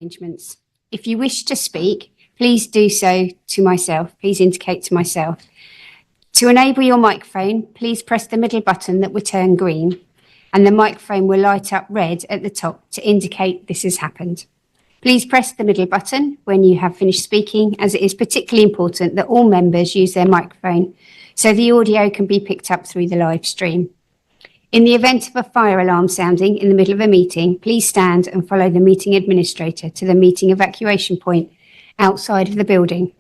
arrangements. If you wish to speak, please do so to myself. Please indicate to myself. To enable your microphone, please press the middle button that will turn green, and the microphone will light up red at the top to indicate this has happened. Please press the middle button when you have finished speaking, as it is particularly important that all members use their microphone so the audio can be picked up through the live stream. In the event of a fire alarm sounding in the middle of a meeting, please stand and follow the meeting administrator to the meeting evacuation point outside of the building.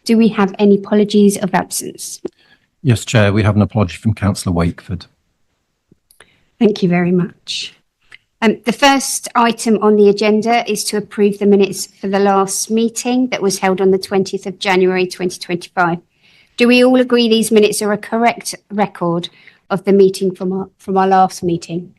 Do we have any apologies of absence? Yes, Chair, we have an apology from Councillor Wakeford. Thank you very much. The first item on the agenda is to approve the minutes for the last meeting that was held on the 20th of January 2025. Do we all agree these minutes are a correct record of the meeting from our last meeting?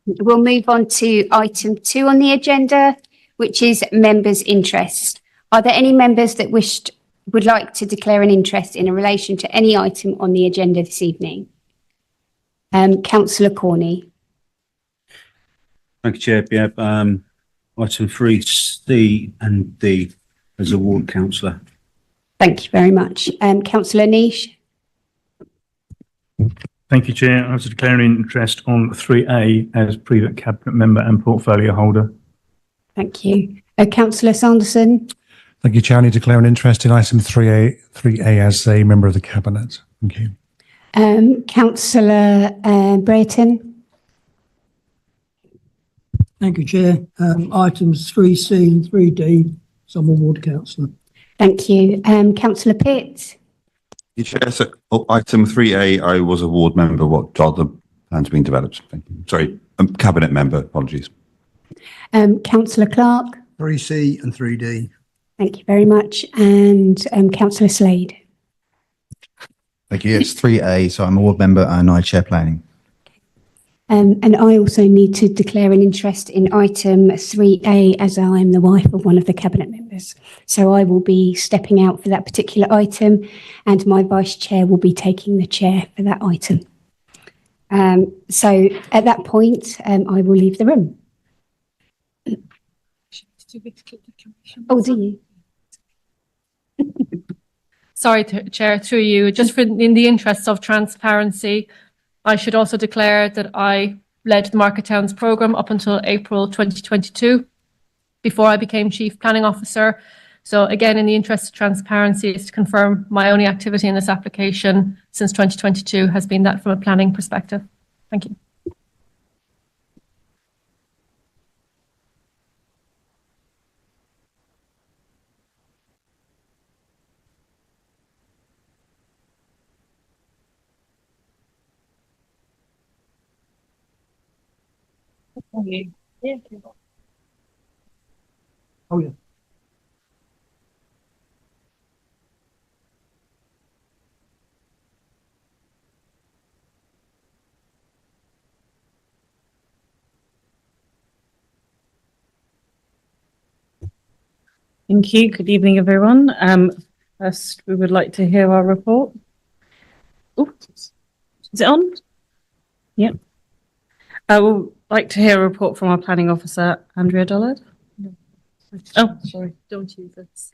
We'll move on to item 2 on the agenda, which is members' interest. Are there any members that would like to declare an interest in relation to any item on the agenda this evening? Councillor Corney. Thank you, Chair. We have item 3C and D as a ward councillor. Thank you very much. Councillor Niche. Thank you, Chair. I was declaring interest on 3A as previous cabinet member and portfolio holder. Thank you. Councillor Sanderson. Thank you, Chair. I declare an interest in item 3A as a member of the cabinet. Thank you. Councillor Brayton. Thank you, Chair. Items 3C and 3D, so I'm a ward councillor. Thank you. Councillor Pitt. Chair, so item 3A, I was a ward member while the plan's being developed. Thank you. Sorry, cabinet member, apologies. Councillor Clark. 3C and 3D. Thank you very much. And Councillor Slade. Thank you. It's 3A, so I'm a ward member and I chair planning. And I also need to declare an interest in item 3A as I am the wife of one of the cabinet members. So I will be stepping out for that particular item and my vice chair will be taking the chair for that item. So at that point, I will leave the room. Oh, do you? Sorry, Chair, through you, just in the interests of transparency, I should also declare that I led the Market Towns programme up until April 2022, before I became Chief Planning Officer. So again, in the interest of transparency, is to confirm my only activity in this application since 2022 has been that from a planning perspective. Thank you. Oh, yeah. Thank you. Good evening, everyone. First, we would like to hear our report. Oh, is it on? Yep. I would like to hear a report from our planning officer, Andrea Dollard. No. Oh, sorry. Don't use this.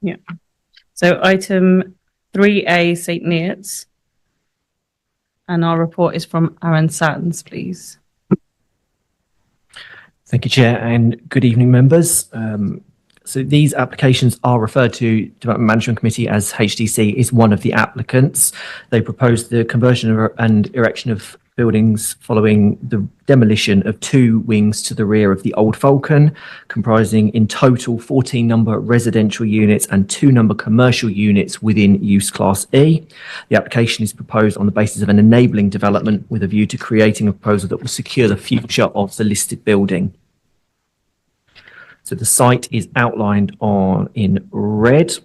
Yeah. So item 3A, St. Neots. And our report is from Aaron Sands, please. Thank you, Chair, and good evening, members. So these applications are referred to Development Management Committee as HDC is one of the applicants. They proposed the conversion and erection of buildings following the demolition of 2 wings to the rear of the Old Falcon, comprising in total 14 number residential units and 2 number commercial units within use class E. The application is proposed on the basis of an enabling development with a view to creating a proposal that will secure the future of the listed building. So the site is outlined in red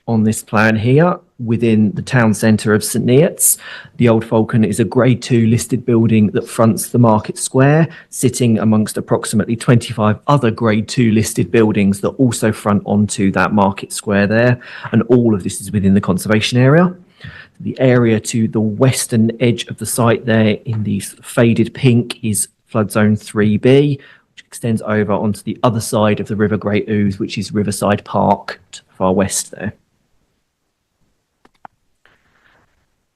on this plan here within the town centre of St Neots. The Old Falcon is a Grade 2 listed building that fronts the Market Square, sitting amongst approximately 25 other Grade 2 listed buildings that also front onto that Market Square there, and all of this is within the conservation area. The area to the western edge of the site there in the faded pink is flood zone 3B, which extends over onto the other side of the River Great Ouse, which is Riverside Park to the far west there.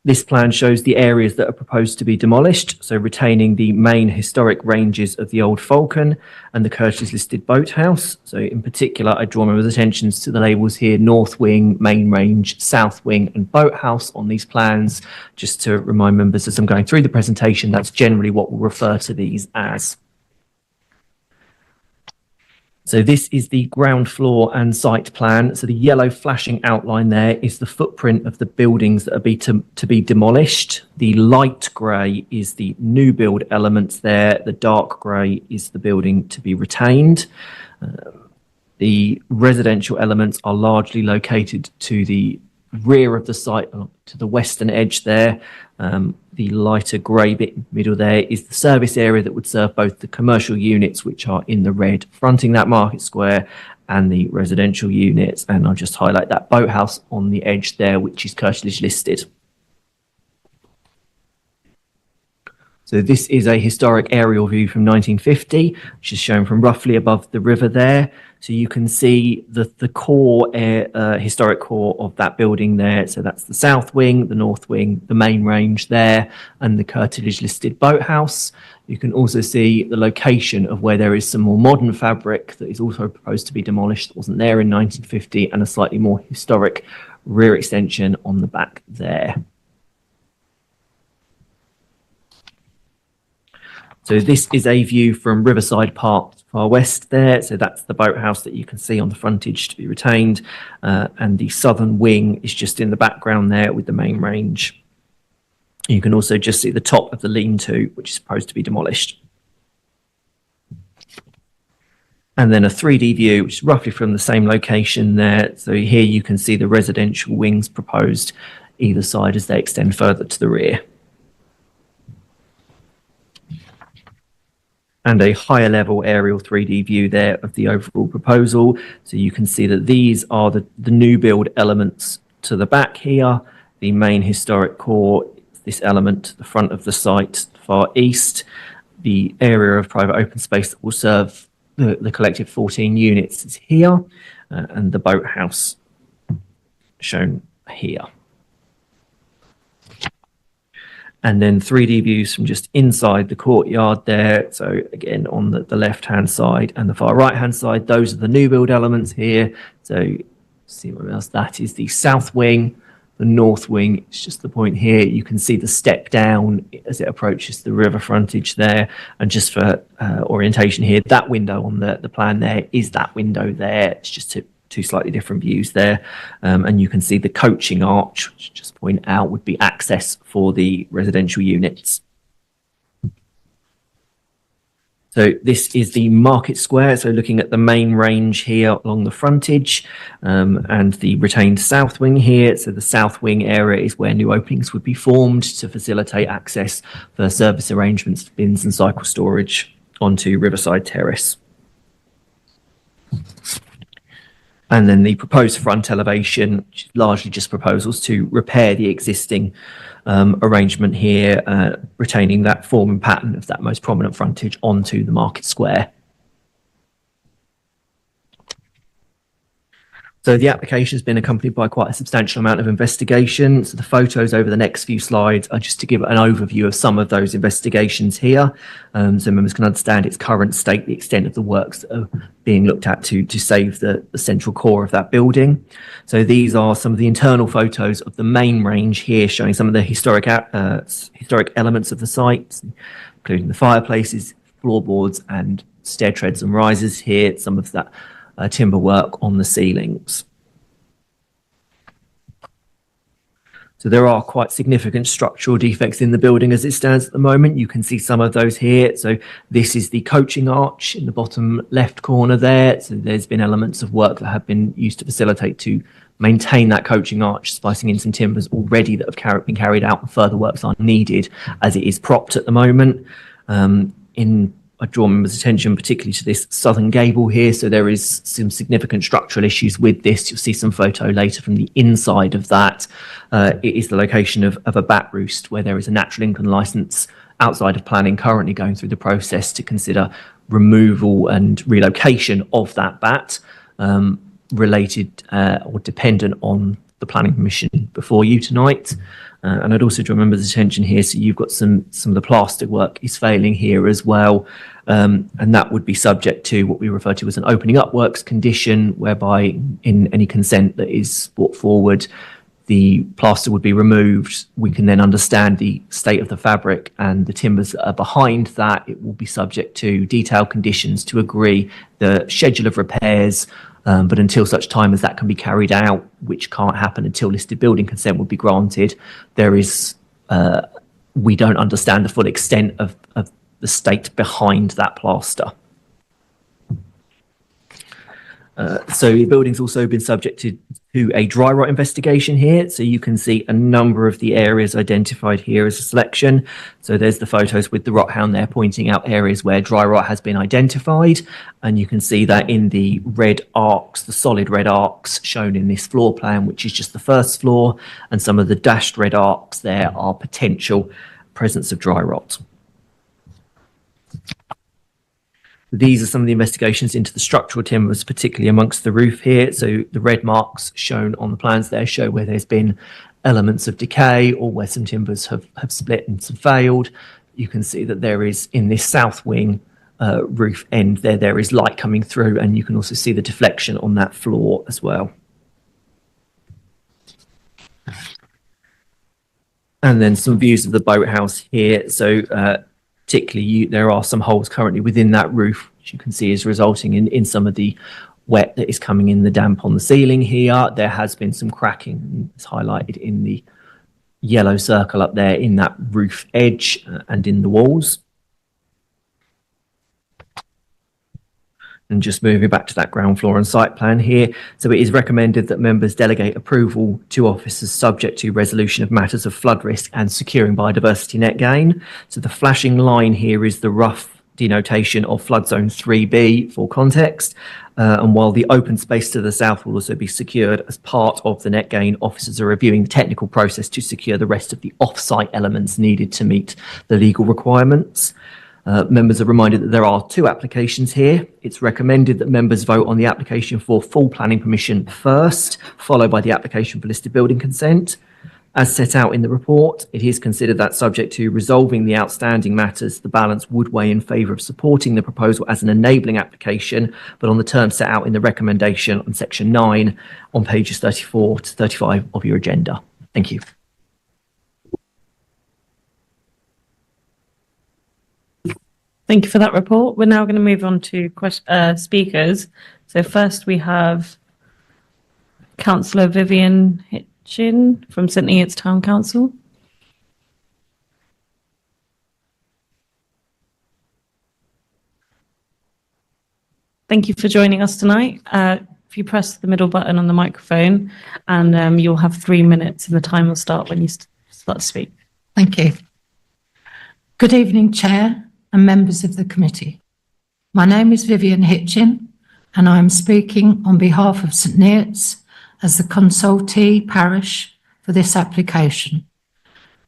This plan shows the areas that are proposed to be demolished, so retaining the main historic ranges of the Old Falcon and the Curtis listed boathouse. So in particular, I draw members' attention to the labels here: North Wing, Main Range, South Wing and Boathouse on these plans. Just to remind members as I'm going through the presentation, that's generally what we'll refer to these as. So this is the ground floor and site plan. So the yellow flashing outline there is the footprint of the buildings that are to be demolished. The light grey is the new build elements there. The dark grey is the building to be retained. The residential elements are largely located to the rear of the site, to the western edge there. The lighter grey bit in the middle there is the service area that would serve both the commercial units, which are in the red, fronting that Market Square, and the residential units. And I'll just highlight that boathouse on the edge there, which is curtilage listed. So this is a historic aerial view from 1950, which is shown from roughly above the river there. So you can see the core, historic core of that building there. So that's the South Wing, the North Wing, the Main Range there, and the curtilage listed boathouse. You can also see the location of where there is some more modern fabric that is also proposed to be demolished that wasn't there in 1950, and a slightly more historic rear extension on the back there. So this is a view from Riverside Park far west there. So that's the boathouse that you can see on the frontage to be retained. And the southern wing is just in the background there with the Main Range. You can also just see the top of the lean-to, which is supposed to be demolished. And then a 3D view, which is roughly from the same location there. So here you can see the residential wings proposed either side as they extend further to the rear. And a higher level aerial 3D view there of the overall proposal. So you can see that these are the new build elements to the back here. The main historic core, this element to the front of the site, far east. The area of private open space that will serve the collective 14 units is here, and the boathouse shown here. And then 3D views from just inside the courtyard there. So again, on the left-hand side and the far right-hand side, those are the new build elements here. So see what else, that is the South Wing, the North Wing. It's just the point here. You can see the step down as it approaches the river frontage there. And just for orientation here, that window on the plan there is that window there. It's just two slightly different views there, and you can see the coaching arch, which just point out would be access for the residential units. So this is the Market Square, so looking at the Main Range here along the frontage, and the retained South Wing here. So the South Wing area is where new openings would be formed to facilitate access for service arrangements, bins and cycle storage onto Riverside Terrace. And then the proposed front elevation, which is largely just proposals to repair the existing arrangement here, retaining that form and pattern of that most prominent frontage onto the Market Square. So the application has been accompanied by quite a substantial amount of investigation. So the photos over the next few slides are just to give an overview of some of those investigations here. So members can understand its current state, the extent of the works that are being looked at to save the central core of that building. So these are some of the internal photos of the main range here, showing some of the historic elements of the site, including the fireplaces, floorboards and stair treads and risers here, some of that timber work on the ceilings. So there are quite significant structural defects in the building as it stands at the moment. You can see some of those here. So this is the coaching arch in the bottom left corner there. So there's been elements of work that have been used to facilitate to maintain that coaching arch, splicing in some timbers already that have been carried out, and further works are needed as it is propped at the moment. I draw members' attention particularly to this southern gable here. So there is some significant structural issues with this. You'll see some photo later from the inside of that. It is the location of a bat roost where there is a natural incline licence outside of planning currently going through the process to consider removal and relocation of that bat related or dependent on the planning permission before you tonight. And I'd also draw members' attention here. So you've got some of the plaster work is failing here as well. And that would be subject to what we refer to as an opening up works condition, whereby in any consent that is brought forward, the plaster would be removed. We can then understand the state of the fabric and the timbers that are behind that. It will be subject to detailed conditions to agree the schedule of repairs. But until such time as that can be carried out, which can't happen until listed building consent would be granted, there is, we don't understand the full extent of the state behind that plaster. So the building's also been subjected to a dry rot investigation here. So you can see a number of the areas identified here as a selection. So there's the photos with the rot hound there pointing out areas where dry rot has been identified. And you can see that in the red arcs, the solid red arcs shown in this floor plan, which is just the first floor. And some of the dashed red arcs there are potential presence of dry rot. These are some of the investigations into the structural timbers, particularly amongst the roof here. So the red marks shown on the plans there show where there's been elements of decay or where some timbers have split and some failed. You can see that there is in this south wing roof end there is light coming through, and you can also see the deflection on that floor as well. And then some views of the boathouse here. So particularly there are some holes currently within that roof, which you can see is resulting in some of the wet that is coming in the damp on the ceiling here. There has been some cracking, it's highlighted in the yellow circle up there in that roof edge and in the walls. And just moving back to that ground floor and site plan here. So it is recommended that members delegate approval to officers subject to resolution of matters of flood risk and securing biodiversity net gain. So the flashing line here is the rough denotation of flood zone 3B for context. And while the open space to the south will also be secured as part of the net gain, officers are reviewing the technical process to secure the rest of the off-site elements needed to meet the legal requirements. Members are reminded that there are two applications here. It's recommended that members vote on the application for full planning permission first, followed by the application for listed building consent. As set out in the report, it is considered that subject to resolving the outstanding matters, the balance would weigh in favour of supporting the proposal as an enabling application, but on the terms set out in the recommendation on section 9 on pages 34 to 35 of your agenda. Thank you. Thank you for that report. We're now going to move on to speakers. So first we have Councillor Vivian Hitchin from St Neots Town Council. Thank you for joining us tonight. If you press the middle button on the microphone, and you'll have 3 minutes, and the time will start when you start to speak. Thank you. Good evening, Chair and members of the committee. My name is Vivian Hitchin, and I am speaking on behalf of St Neots as the consultee parish for this application.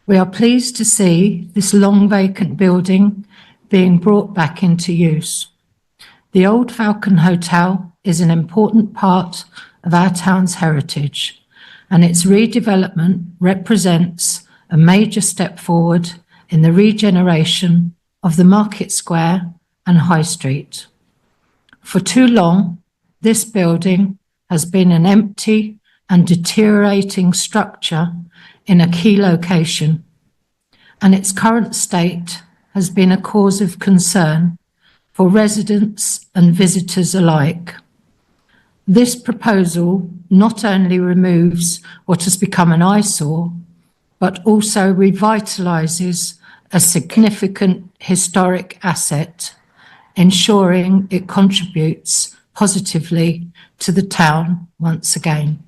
We are pleased to see this long vacant building being brought back into use. The Old Falcon Hotel is an important part of our town's heritage, and its redevelopment represents a major step forward in the regeneration of the Market Square and High Street. For too long, this building has been an empty and deteriorating structure in a key location, and its current state has been a cause of concern for residents and visitors alike. This proposal not only removes what has become an eyesore, but also revitalises a significant historic asset, ensuring it contributes positively to the town once again.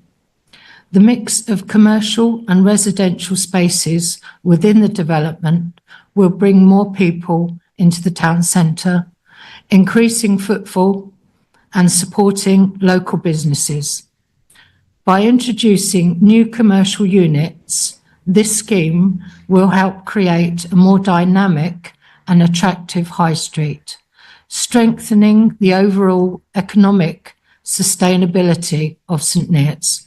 The mix of commercial and residential spaces within the development will bring more people into the town centre, increasing footfall and supporting local businesses. By introducing new commercial units, this scheme will help create a more dynamic and attractive high street, strengthening the overall economic sustainability of St Neots.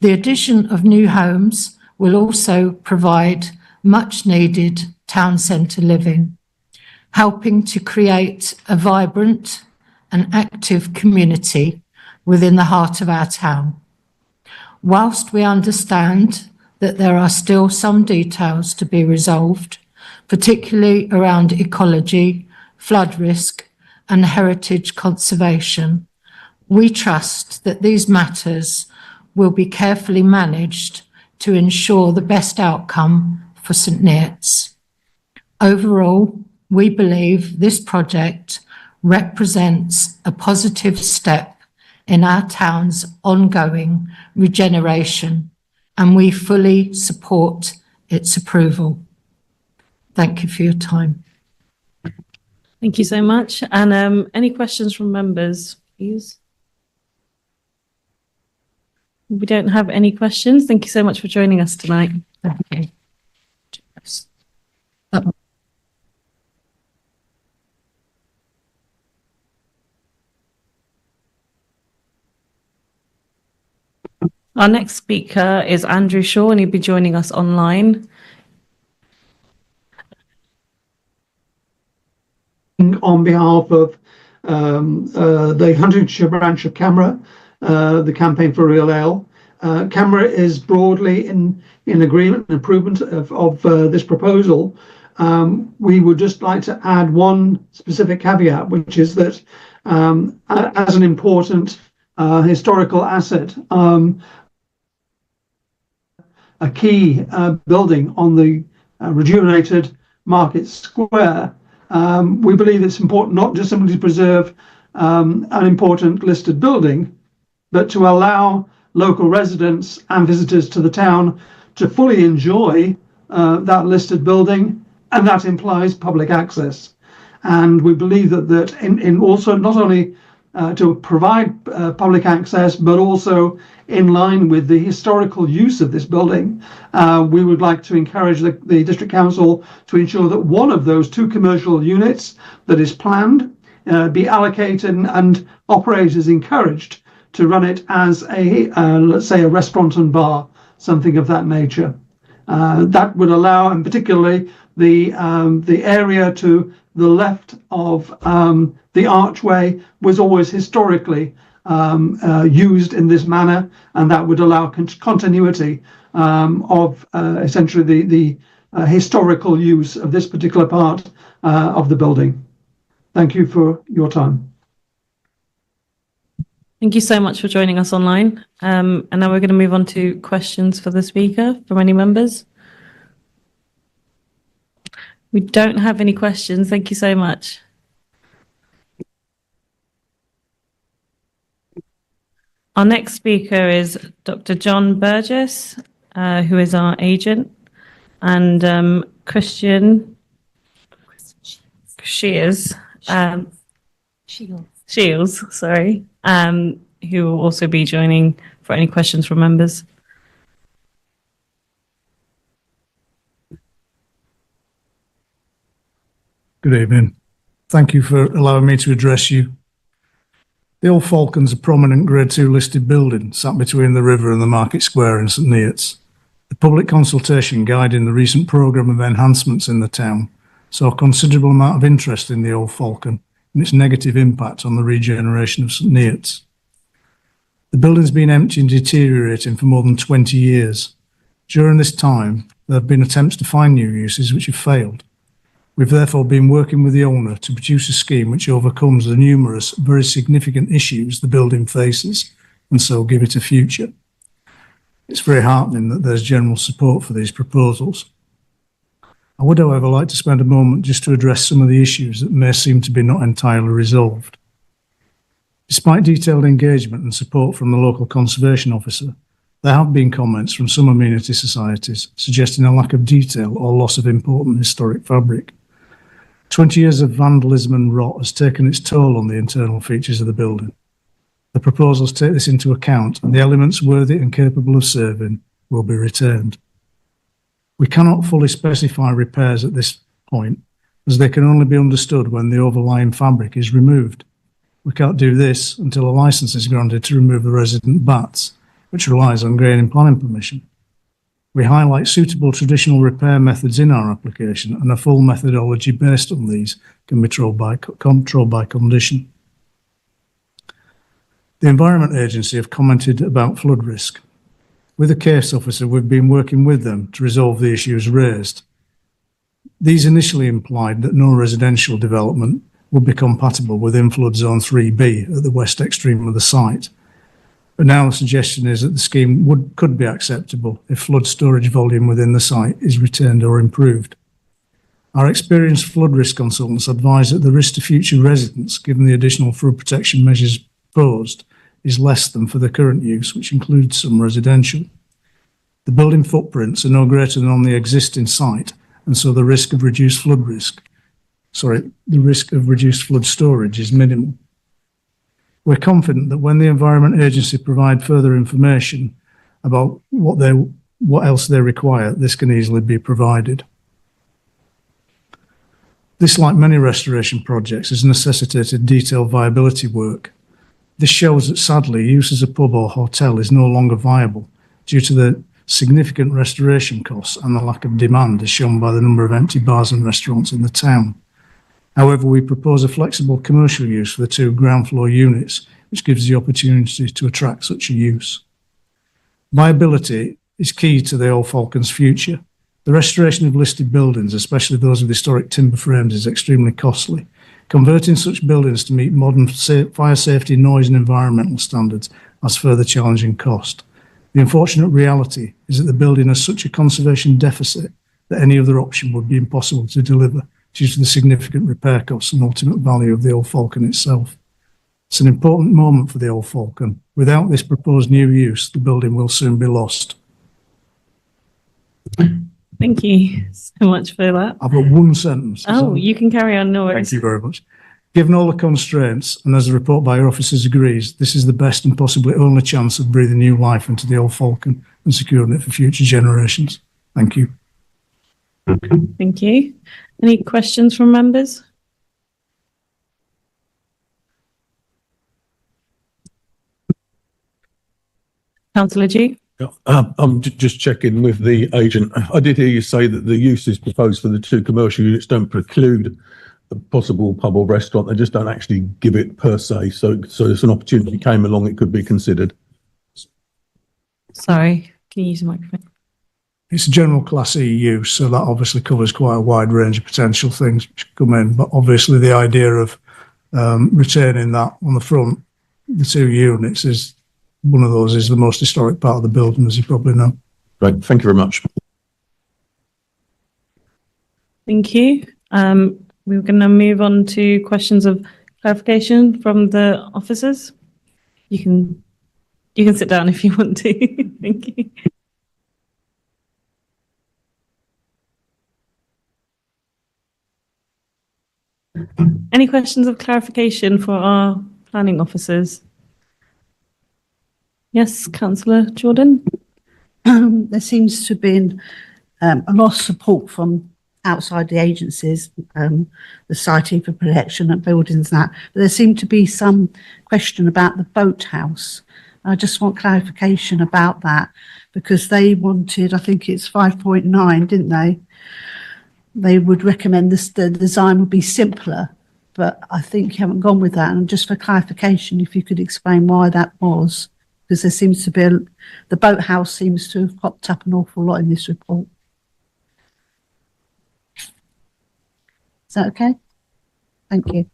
The addition of new homes will also provide much needed town centre living, helping to create a vibrant and active community within the heart of our town. Whilst we understand that there are still some details to be resolved, particularly around ecology, flood risk and heritage conservation, we trust that these matters will be carefully managed to ensure the best outcome for St Neots. Overall, we believe this project represents a positive step in our town's ongoing regeneration, and we fully support its approval. Thank you for your time. Thank you so much. And any questions from members, please? We don't have any questions. Thank you so much for joining us tonight. Thank you. Our next speaker is Andrew Shaw, and he'll be joining us online. On behalf of the Huntingdonshire branch of CAMRA, the Campaign for Real Ale. CAMRA is broadly in agreement and improvement of this proposal. We would just like to add one specific caveat, which is that as an important historical asset, a key building on the rejuvenated Market Square, we believe it's important not just simply to preserve an important listed building, but to allow local residents and visitors to the town to fully enjoy that listed building, and that implies public access. And we believe that in also not only to provide public access, but also in line with the historical use of this building, we would like to encourage the District Council to ensure that one of those two commercial units that is planned be allocated and operators encouraged to run it as a, let's say, a restaurant and bar, something of that nature. That would allow, and particularly the area to the left of the archway was always historically used in this manner, and that would allow continuity of essentially the historical use of this particular part of the building. Thank you for your time. Thank you so much for joining us online. And now we're going to move on to questions for the speaker from any members. We don't have any questions. Thank you so much. Our next speaker is Dr. John Burgess, who is our agent, and Christian Shields, sorry, who will also be joining for any questions from members. Good evening. Thank you for allowing me to address you The Old Falcon's a prominent Grade 2 listed building sat between the river and the Market Square in St Neots. The public consultation guiding the recent programme of enhancements in the town saw a considerable amount of interest in the Old Falcon and its negative impact on the regeneration of St Neots. The building's been empty and deteriorating for more than 20 years. During this time, there have been attempts to find new uses which have failed. We've therefore been working with the owner to produce a scheme which overcomes the numerous, very significant issues the building faces and so give it a future. It's very heartening that there's general support for these proposals. I would, however, like to spend a moment just to address some of the issues that may seem to be not entirely resolved. Despite detailed engagement and support from the local conservation officer, there have been comments from some amenity societies suggesting a lack of detail or loss of important historic fabric. 20 years of vandalism and rot has taken its toll on the internal features of the building. The proposals take this into account, and the elements worthy and capable of serving will be retained. We cannot fully specify repairs at this point, as they can only be understood when the overlying fabric is removed. We can't do this until a licence is granted to remove the resident bats, which relies on grading planning permission. We highlight suitable traditional repair methods in our application, and a full methodology based on these can be controlled by condition. The Environment Agency have commented about flood risk. With the case officer, we've been working with them to resolve the issues raised. These initially implied that no residential development would be compatible with inflood zone 3B at the west extreme of the site. But now the suggestion is that the scheme could be acceptable if flood storage volume within the site is retained or improved. Our experienced flood risk consultants advise that the risk to future residents, given the additional flood protection measures proposed, is less than for the current use, which includes some residential. The building footprints are no greater than on the existing site, and so the risk of reduced flood storage is minimal. We're confident that when the Environment Agency provide further information about what else they require, this can easily be provided. This, like many restoration projects, has necessitated detailed viability work. This shows that sadly, use as a pub or hotel is no longer viable due to the significant restoration costs and the lack of demand, as shown by the number of empty bars and restaurants in the town. However, we propose a flexible commercial use for the 2 ground floor units, which gives the opportunity to attract such a use. Viability is key to the Old Falcon's future. The restoration of listed buildings, especially those with historic timber frames, is extremely costly. Converting such buildings to meet modern fire safety, noise and environmental standards has further challenging cost. The unfortunate reality is that the building has such a conservation deficit that any other option would be impossible to deliver due to the significant repair costs and ultimate value of the Old Falcon itself. It's an important moment for the Old Falcon. Without this proposed new use, the building will soon be lost. Thank you so much for that. I've got one sentence. Oh, you can carry on. No worries. Thank you very much. Given all the constraints, and as the report by your officers agrees, this is the best and possibly only chance of breathing new life into the Old Falcon and securing it for future generations. Thank you. Thank you. Any questions from members? Councillor G. I'm just checking with the agent. I did hear you say that the uses proposed for the 2 commercial units don't preclude a possible pub or restaurant. They just don't actually give it per se. So if an opportunity came along, it could be considered. Sorry, can you use the microphone? It's a general Class E use, so that obviously covers quite a wide range of potential things which come in. But obviously the idea of retaining that on the front, the 2 units, is one of those is the most historic part of the building, as you probably know. Right, thank you very much. Thank you. We're going to move on to questions of clarification from the officers. You can sit down if you want to. Thank you. Any questions of clarification for our planning officers? Yes, Councillor Jordan. There seems to have been a lot of support from outside the agencies, the Society for Protection of Buildings, that. But there seemed to be some question about the boathouse. I just want clarification about that, because they wanted, I think it's 5.9, didn't they? They would recommend this, the design would be simpler, but I think you haven't gone with that. And just for clarification, if you could explain why that was, because there seems to be, the boathouse seems to have popped up an awful lot in this report. Is that okay? Thank you.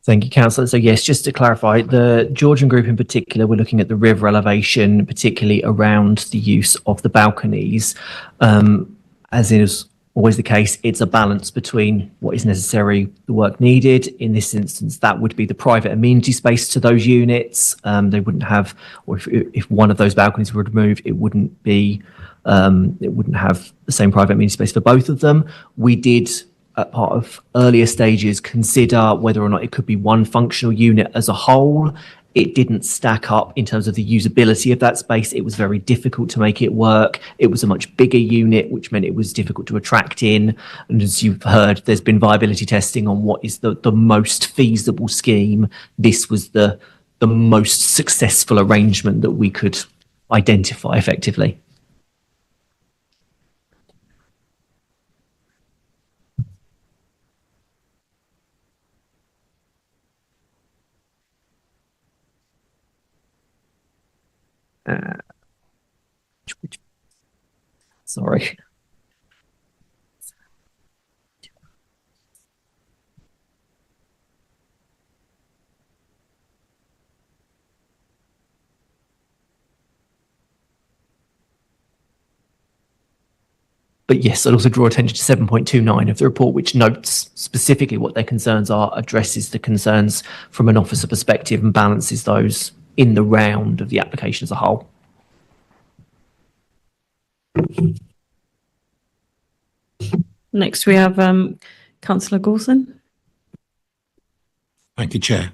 Thank you, Councillor. So yes, just to clarify, the Georgian group in particular, we're looking at the river elevation, particularly around the use of the balconies. As is always the case, it's a balance between what is necessary, the work needed. In this instance, that would be the private amenity space to those units. They wouldn't have, or if one of those balconies were removed, it wouldn't be, it wouldn't have the same private amenity space for both of them. We did, at part of earlier stages, consider whether or not it could be one functional unit as a whole. It didn't stack up in terms of the usability of that space. It was very difficult to make it work. It was a much bigger unit, which meant it was difficult to attract in. And as you've heard, there's been viability testing on what is the most feasible scheme. This was the most successful arrangement that we could identify effectively. Sorry. But yes, I'd also draw attention to 7.29 of the report, which notes specifically what their concerns are, addresses the concerns from an officer perspective and balances those in the round of the application as a whole. Next, we have Councillor Gorson. Thank you, Chair.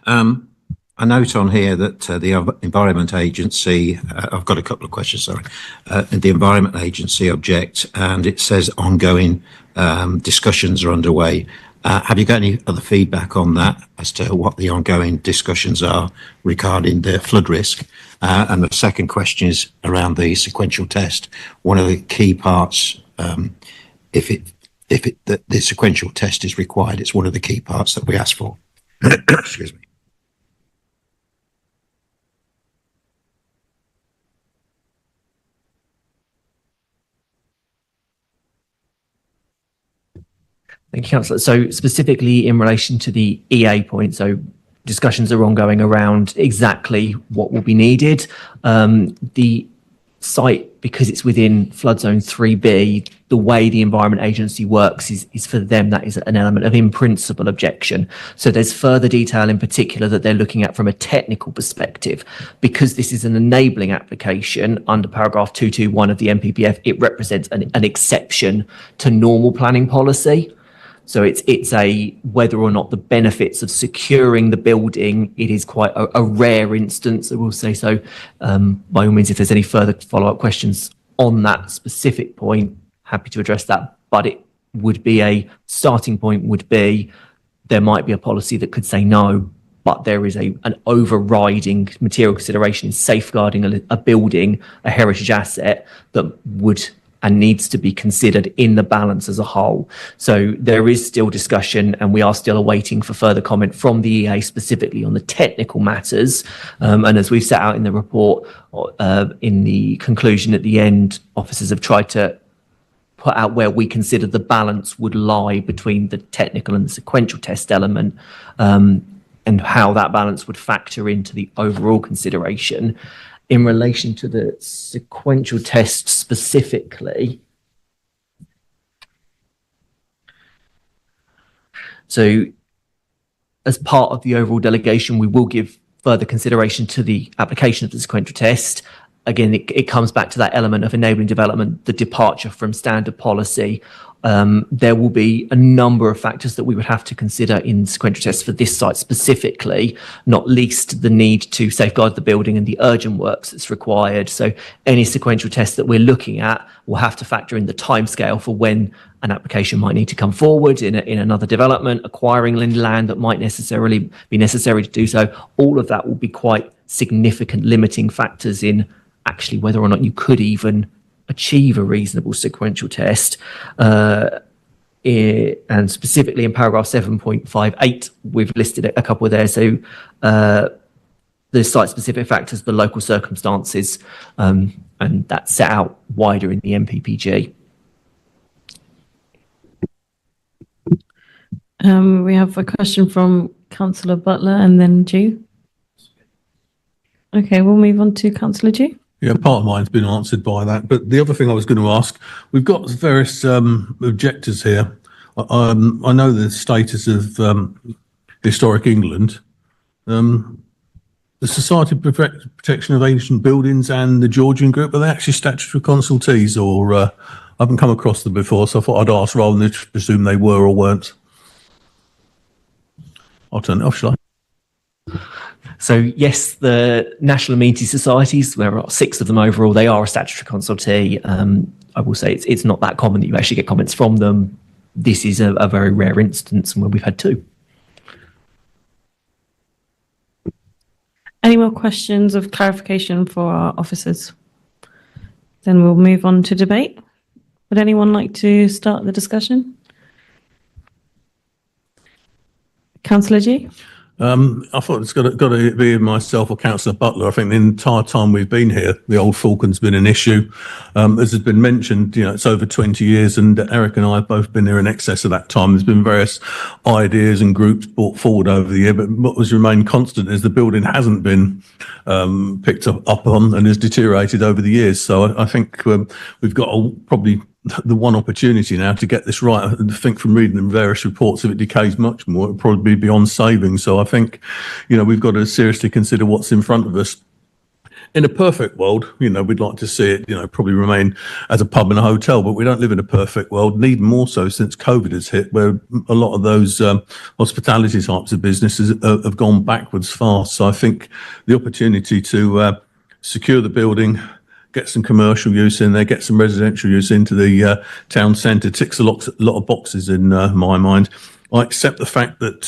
I note on here that the Environment Agency, I've got a couple of questions, sorry. The Environment Agency object, and it says ongoing discussions are underway. Have you got any other feedback on that as to what the ongoing discussions are regarding the flood risk? And the second question is around the sequential test. One of the key parts, if the sequential test is required, it's one of the key parts that we ask for. Excuse me. Thank you, Councillor. So specifically in relation to the EA point, so discussions are ongoing around exactly what will be needed. The site, because it's within flood zone 3B, the way the Environment Agency works is for them, that is an element of in principle objection. So there's further detail in particular that they're looking at from a technical perspective. Because this is an enabling application under paragraph 221 of the NPPF, it represents an exception to normal planning policy. So it's a whether or not the benefits of securing the building, it is quite a rare instance, I will say so. By all means, if there's any further follow-up questions on that specific point, happy to address that. But it would be a starting point would be there might be a policy that could say no, but there is an overriding material consideration in safeguarding a building, a heritage asset that would and needs to be considered in the balance as a whole. So there is still discussion, and we are still awaiting for further comment from the EA specifically on the technical matters. And as we've set out in the report, in the conclusion at the end, officers have tried to put out where we consider the balance would lie between the technical and the sequential test element, and how that balance would factor into the overall consideration. In relation to the sequential test specifically, so as part of the overall delegation, we will give further consideration to the application of the sequential test. again, it comes back to that element of enabling development, the departure from standard policy. There will be a number of factors that we would have to consider in sequential tests for this site specifically, not least the need to safeguard the building and the urgent works that's required. So any sequential test that we're looking at will have to factor in the timescale for when an application might need to come forward in another development, acquiring land that might necessarily be necessary to do so. All of that will be quite significant limiting factors in actually whether or not you could even achieve a reasonable sequential test. And specifically in paragraph 7.58, we've listed a couple there. So the site-specific factors, the local circumstances, and that's set out wider in the MPPG. We have a question from Councillor Butler and then Jew. Okay, we'll move on to Councillor Jew. Yeah, part of mine's been answered by that. But the other thing I was going to ask, we've got various objectors here. I know the status of Historic England. The Society of Protection of Ancient Buildings and the Georgian Group, are they actually statutory consultees, or I haven't come across them before, so I thought I'd ask rather than just presume they were or weren't. I'll turn it off, shall I? So yes, the National Amenity Societies, there are 6 of them overall, they are a statutory consultee. I will say it's not that common that you actually get comments from them. This is a very rare instance where we've had 2. Any more questions of clarification for our officers? Then we'll move on to debate. Would anyone like to start the discussion? Councillor G? I thought it's got to be myself or Councillor Butler. I think the entire time we've been here, the Old Falcon's been an issue. As has been mentioned, it's over 20 years, and Eric and I have both been here in excess of that time. There's been various ideas and groups brought forward over the year, but what has remained constant is the building hasn't been picked up on and has deteriorated over the years. So I think we've got probably the one opportunity now to get this right. I think from reading the various reports, if it decays much more, it'll probably be beyond saving. So I think, we've got to seriously consider what's in front of us. In a perfect world, we'd like to see it, probably remain as a pub and a hotel, but we don't live in a perfect world, and even more so since COVID has hit, where a lot of those hospitality types of businesses have gone backwards fast. So I think the opportunity to secure the building, get some commercial use in there, get some residential use into the town centre, ticks a lot of boxes in my mind. I accept the fact that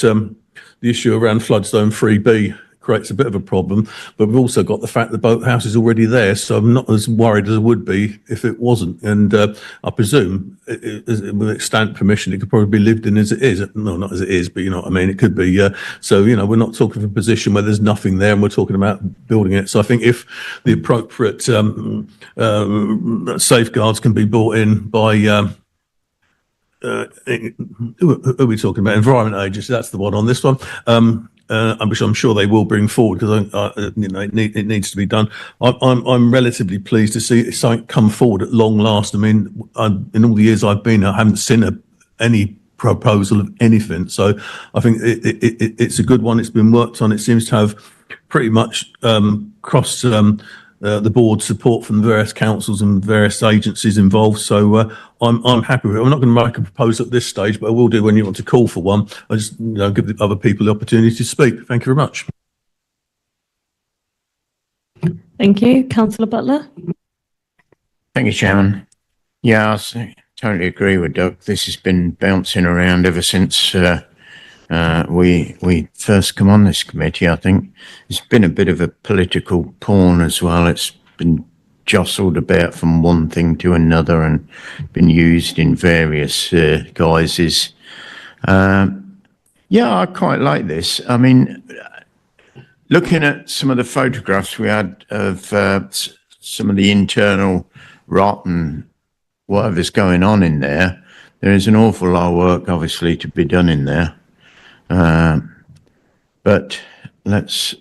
the issue around flood zone 3B creates a bit of a problem, but we've also got the fact the boathouse is already there, so I'm not as worried as I would be if it wasn't. And I presume, with extant permission, it could probably be lived in as it is. No, not as it is, but you know what I mean. It could be. So we're not talking of a position where there's nothing there, and we're talking about building it. So I think if the appropriate safeguards can be brought in by who are we talking about? Environment Agency. That's the one on this one. Which I'm sure they will bring forward, because it needs to be done. I'm relatively pleased to see something come forward at long last. I mean, in all the years I've been here, I haven't seen any proposal of anything. So I think it's a good one. It's been worked on. It seems to have pretty much crossed the board support from the various councils and various agencies involved. So I'm happy with it. I'm not going to make a proposal at this stage, but I will do when you want to call for one. I just give the other people the opportunity to speak. Thank you very much. Thank you. Councillor Butler? Thank you, Chairman. Yeah, I totally agree with Doug. This has been bouncing around ever since we first come on this committee. I think it's been a bit of a political pawn as well. It's been jostled about from one thing to another and been used in various guises. Yeah, I quite like this. I mean, looking at some of the photographs we had of some of the internal rot and whatever's going on in there, there is an awful lot of work obviously to be done in there. But let's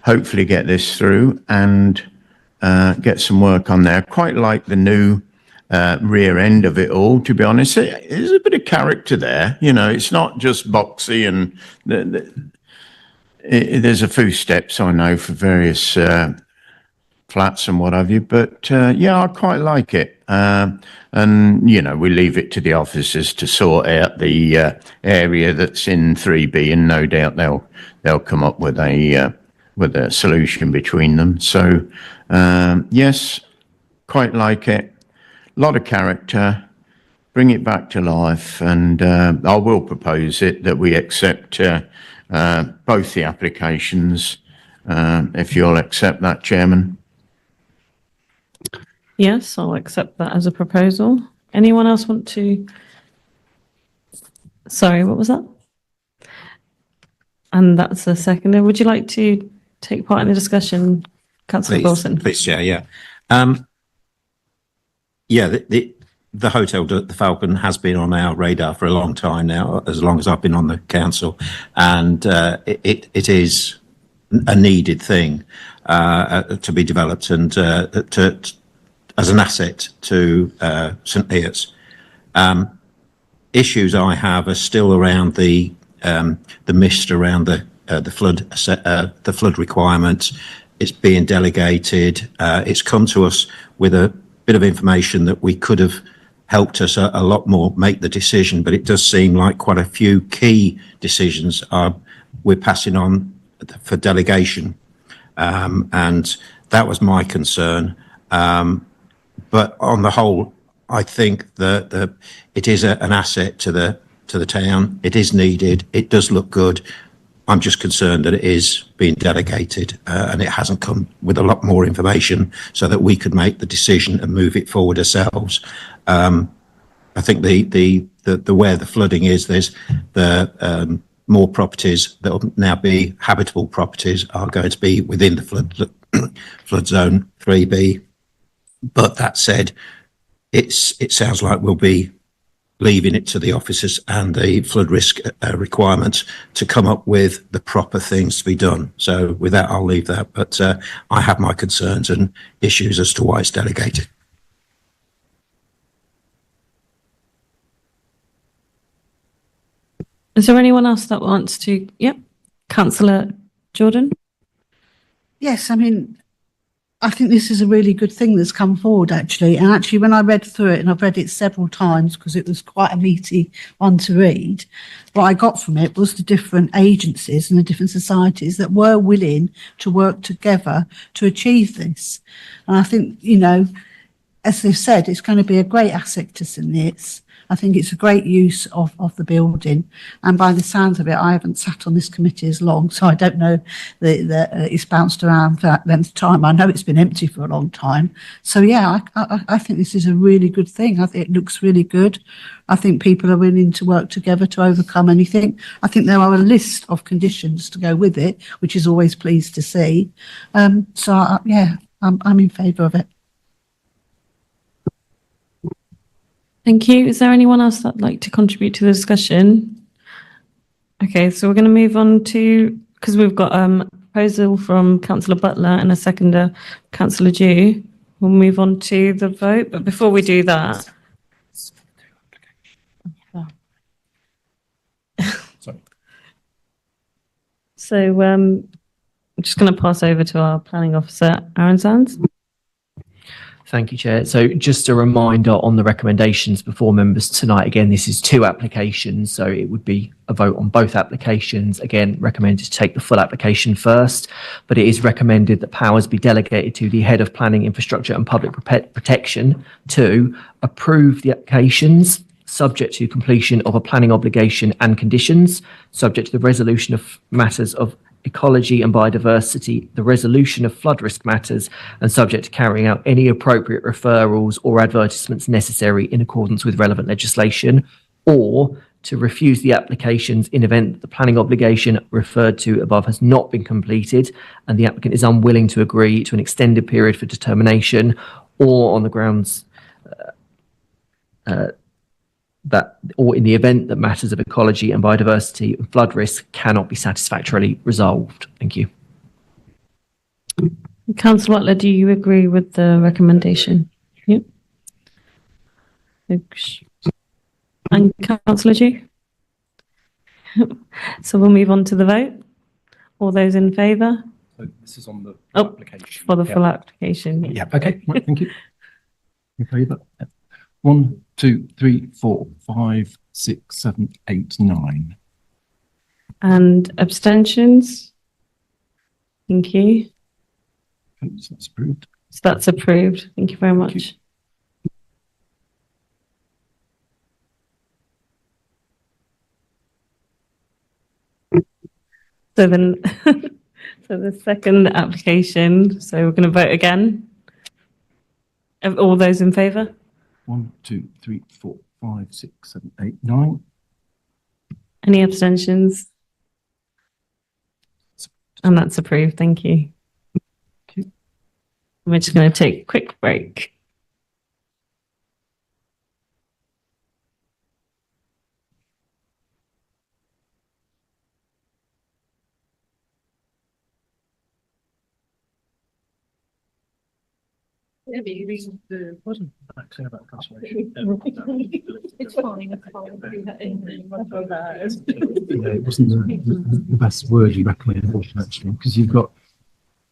hopefully get this through and get some work on there. Quite like the new rear end of it all, to be honest. There's a bit of character there. It's not just boxy, and there's a few steps I know for various flats and what have you. But yeah, I quite like it. And, we leave it to the officers to sort out the area that's in 3B, and no doubt they'll come up with a solution between them. So, yes, quite like it. A lot of character. Bring it back to life, and I will propose it that we accept both the applications, if you'll accept that, Chairman. Yes, I'll accept that as a proposal. Anyone else want to? Sorry, what was that? And that's a seconder. Would you like to take part in the discussion, Councillor Wilson? Please, Chair, yeah. The Hotel the Falcon has been on our radar for a long time now, as long as I've been on the council, and it is a needed thing to be developed and as an asset to St Neots. Issues I have are still around the mist around the flood requirements. It's being delegated. It's come to us with a bit of information that we could have helped us a lot more make the decision, but it does seem like quite a few key decisions we're passing on for delegation, and that was my concern. But on the whole, I think that it is an asset to the town. It is needed. It does look good. I'm just concerned that it is being delegated and it hasn't come with a lot more information so that we could make the decision and move it forward ourselves. I think the where the flooding is, there's the more properties that will now be habitable properties are going to be within the flood zone 3B. But that said, it sounds like we'll be leaving it to the officers and the flood risk requirements to come up with the proper things to be done. So with that, I'll leave that. But I have my concerns and issues as to why it's delegated. Is there anyone else that wants to? Yep. Councillor Jordan? Yes, I mean, I think this is a really good thing that's come forward, actually. And actually, when I read through it, and I've read it several times because it was quite a meaty one to read, what I got from it was the different agencies and the different societies that were willing to work together to achieve this. And I think, as they've said, it's going to be a great asset to St Neots. I think it's a great use of the building. And by the sounds of it, I haven't sat on this committee as long, so I don't know that it's bounced around for that length of time. I know it's been empty for a long time. So, yeah, I think this is a really good thing. I think it looks really good. I think people are willing to work together to overcome anything. I think there are a list of conditions to go with it, which is always pleased to see. I'm in favour of it. Thank you. Is there anyone else that'd like to contribute to the discussion? Okay, so we're going to move on to, because we've got a proposal from Councillor Butler and a seconder, Councillor Dew. We'll move on to the vote, but before we do that. So I'm just going to pass over to our planning officer, Aaron Sands. Thank you, Chair. So just a reminder on the recommendations before members tonight. Again, this is 2 applications, so it would be a vote on both applications. Again, recommended to take the full application first, but it is recommended that powers be delegated to the Head of Planning, Infrastructure and Public Protection to approve the applications subject to completion of a planning obligation and conditions, subject to the resolution of matters of ecology and biodiversity, the resolution of flood risk matters, and subject to carrying out any appropriate referrals or advertisements necessary in accordance with relevant legislation, or to refuse the applications in event that the planning obligation referred to above has not been completed and the applicant is unwilling to agree to an extended period for determination, or on the grounds or in the event that matters of ecology and biodiversity and flood risk cannot be satisfactorily resolved. Thank you. Councillor Butler, do you agree with the recommendation? Yep. And Councillor Dew? So we'll move on to the vote. All those in favour? This is on the Oh, application. for the Yeah. full application. Yeah, okay, right, thank you. In favour? 1, 2, 3, 4, 5, 6, 7, 8, 9. And abstentions? Thank you. Okay, so that's approved. So that's approved. Thank you very much. So then, so the second application, so we're going to vote again. All those in favour? 1, 2, 3, 4, 5, 6, 7, 8, 9. Any abstentions? And that's approved. Thank you. We're just going to take a quick break. The wasn't that clear about conservation. It's fine. Yeah, it wasn't the best word you recommendation actually, because you've got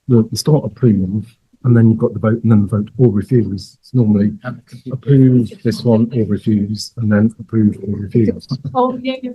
the start approve, and then you've got the vote, and then the vote or refuse. It's normally approve this one or refuse, and then approve or refuse. Oh, yeah, yeah.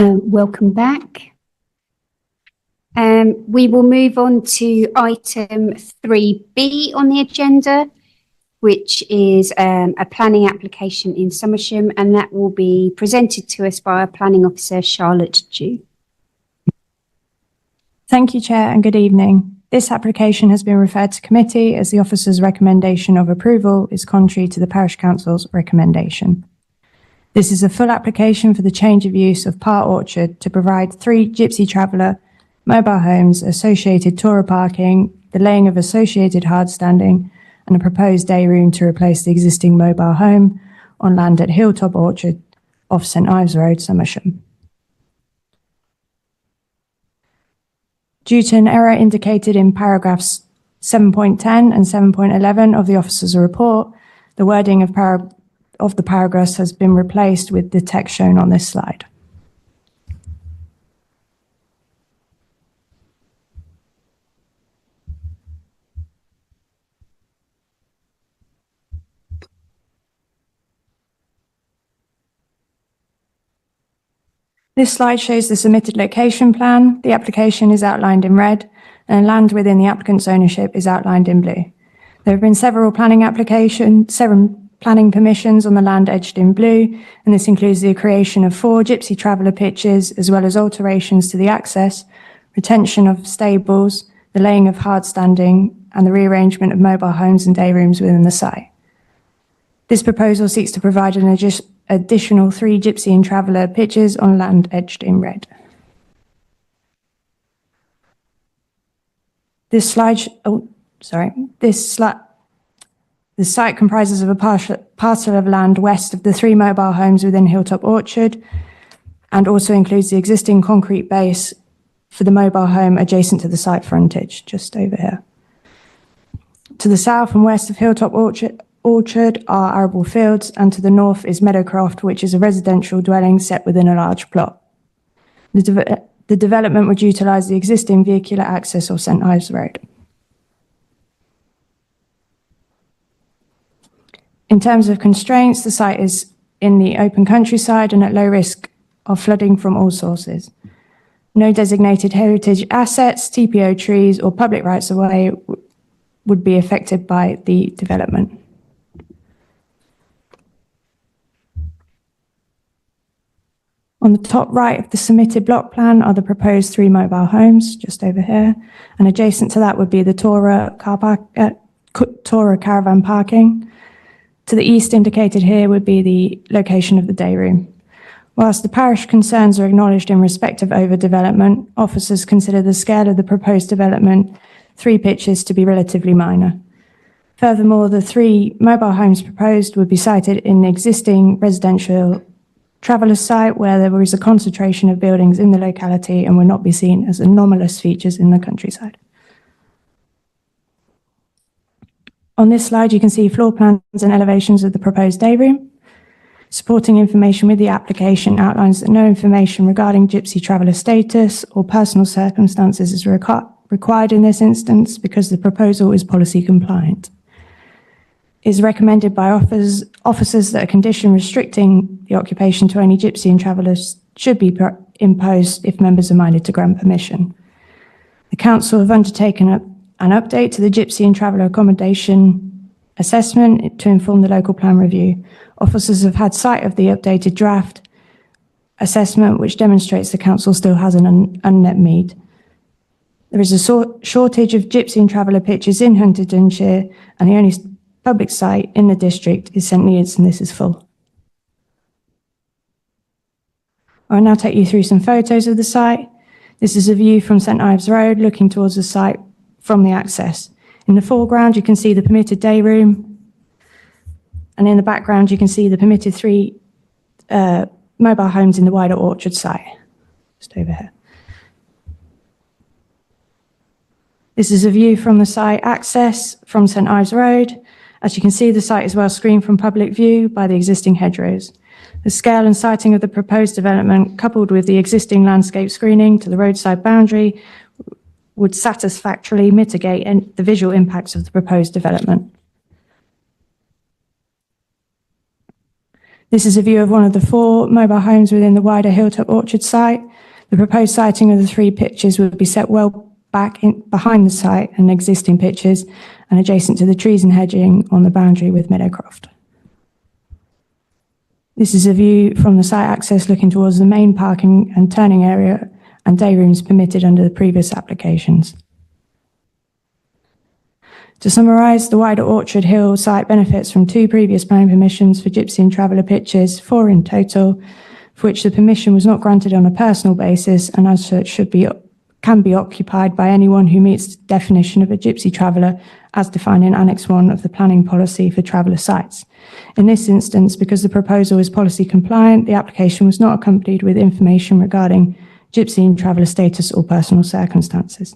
Welcome back. We will move on to item 3B on the agenda, which is a planning application in Somersham, and that will be presented to us by our planning officer, Charlotte Dew. Thank you, Chair, and good evening. This application has been referred to committee as the officer's recommendation of approval is contrary to the Parish Council's recommendation. This is a full application for the change of use of Park Orchard to provide 3 Gypsy Traveller mobile homes, associated tourer parking, the laying of associated hard standing, and a proposed day room to replace the existing mobile home on land at Hilltop Orchard off St Ives Road, Somersham. Due to an error indicated in paragraphs 7.10 and 7.11 of the officer's report, the wording of the paragraphs has been replaced with the text shown on this slide. This slide shows the submitted location plan. The application is outlined in red, and land within the applicant's ownership is outlined in blue. There have been several planning permissions on the land edged in blue, and this includes the creation of 4 gypsy traveller pitches, as well as alterations to the access, retention of stables, the laying of hard standing, and the rearrangement of mobile homes and day rooms within the site. This proposal seeks to provide an additional 3 gypsy and traveller pitches on land edged in red. The site comprises of a parcel of land west of the 3 mobile homes within Hilltop Orchard, and also includes the existing concrete base for the mobile home adjacent to the site frontage, just over here. To the south and west of Hilltop Orchard are arable fields, and to the north is Meadowcroft, which is a residential dwelling set within a large plot. The development would utilise the existing vehicular access of St Ives Road. In terms of constraints, the site is in the open countryside and at low risk of flooding from all sources. No designated heritage assets, TPO trees, or public rights of way would be affected by the development. On the top right of the submitted block plan are the proposed 3 mobile homes, just over here, and adjacent to that would be the Tora caravan parking. To the east, indicated here, would be the location of the day room. Whilst the parish concerns are acknowledged in respect of overdevelopment, officers consider the scale of the proposed development, 3 pitches, to be relatively minor. Furthermore, the 3 mobile homes proposed would be sited in the existing residential traveller site where there is a concentration of buildings in the locality and will not be seen as anomalous features in the countryside. On this slide, you can see floor plans and elevations of the proposed day room. Supporting information with the application outlines that no information regarding gypsy traveller status or personal circumstances is required in this instance because the proposal is policy compliant. It is recommended by officers that a condition restricting the occupation to only gypsy and travellers should be imposed if members are minded to grant permission. The council have undertaken an update to the gypsy and traveller accommodation assessment to inform the local plan review. Officers have had sight of the updated draft assessment, which demonstrates the council still has an unmet need. There is a shortage of gypsy and traveller pitches in Huntingdonshire, and the only public site in the district is St Neots, and this is full. I'll now take you through some photos of the site. This is a view from St Ives Road, looking towards the site from the access. In the foreground, you can see the permitted day room, and in the background, you can see the permitted 3 mobile homes in the wider orchard site, just over here. This is a view from the site access from St Ives Road. As you can see, the site is well screened from public view by the existing hedgerows. The scale and siting of the proposed development, coupled with the existing landscape screening to the roadside boundary, would satisfactorily mitigate the visual impacts of the proposed development. This is a view of one of the 4 mobile homes within the wider Hilltop Orchard site. The proposed siting of the 3 pitches would be set well back behind the site and existing pitches and adjacent to the trees and hedging on the boundary with Meadowcroft. This is a view from the site access looking towards the main parking and turning area and day rooms permitted under the previous applications. To summarise, the wider Orchard Hill site benefits from 2 previous planning permissions for gypsy and traveller pitches, 4 in total, for which the permission was not granted on a personal basis and as such can be occupied by anyone who meets the definition of a gypsy traveller as defined in Annex 1 of the planning policy for traveller sites. In this instance, because the proposal is policy compliant, the application was not accompanied with information regarding gypsy and traveller status or personal circumstances.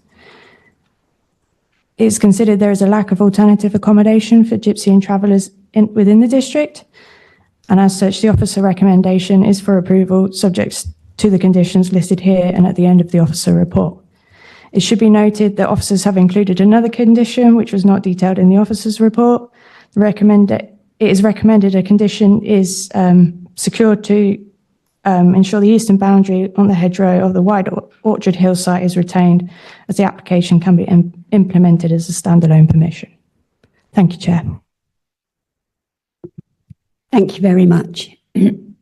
It is considered there is a lack of alternative accommodation for gypsy and travellers within the district, and as such, the officer recommendation is for approval subject to the conditions listed here and at the end of the officer report. It should be noted that officers have included another condition which was not detailed in the officer's report. It is recommended a condition is secured to ensure the eastern boundary on the hedgerow of the wide Orchard Hill site is retained, as the application can be implemented as a standalone permission. Thank you, Chair. Thank you very much. And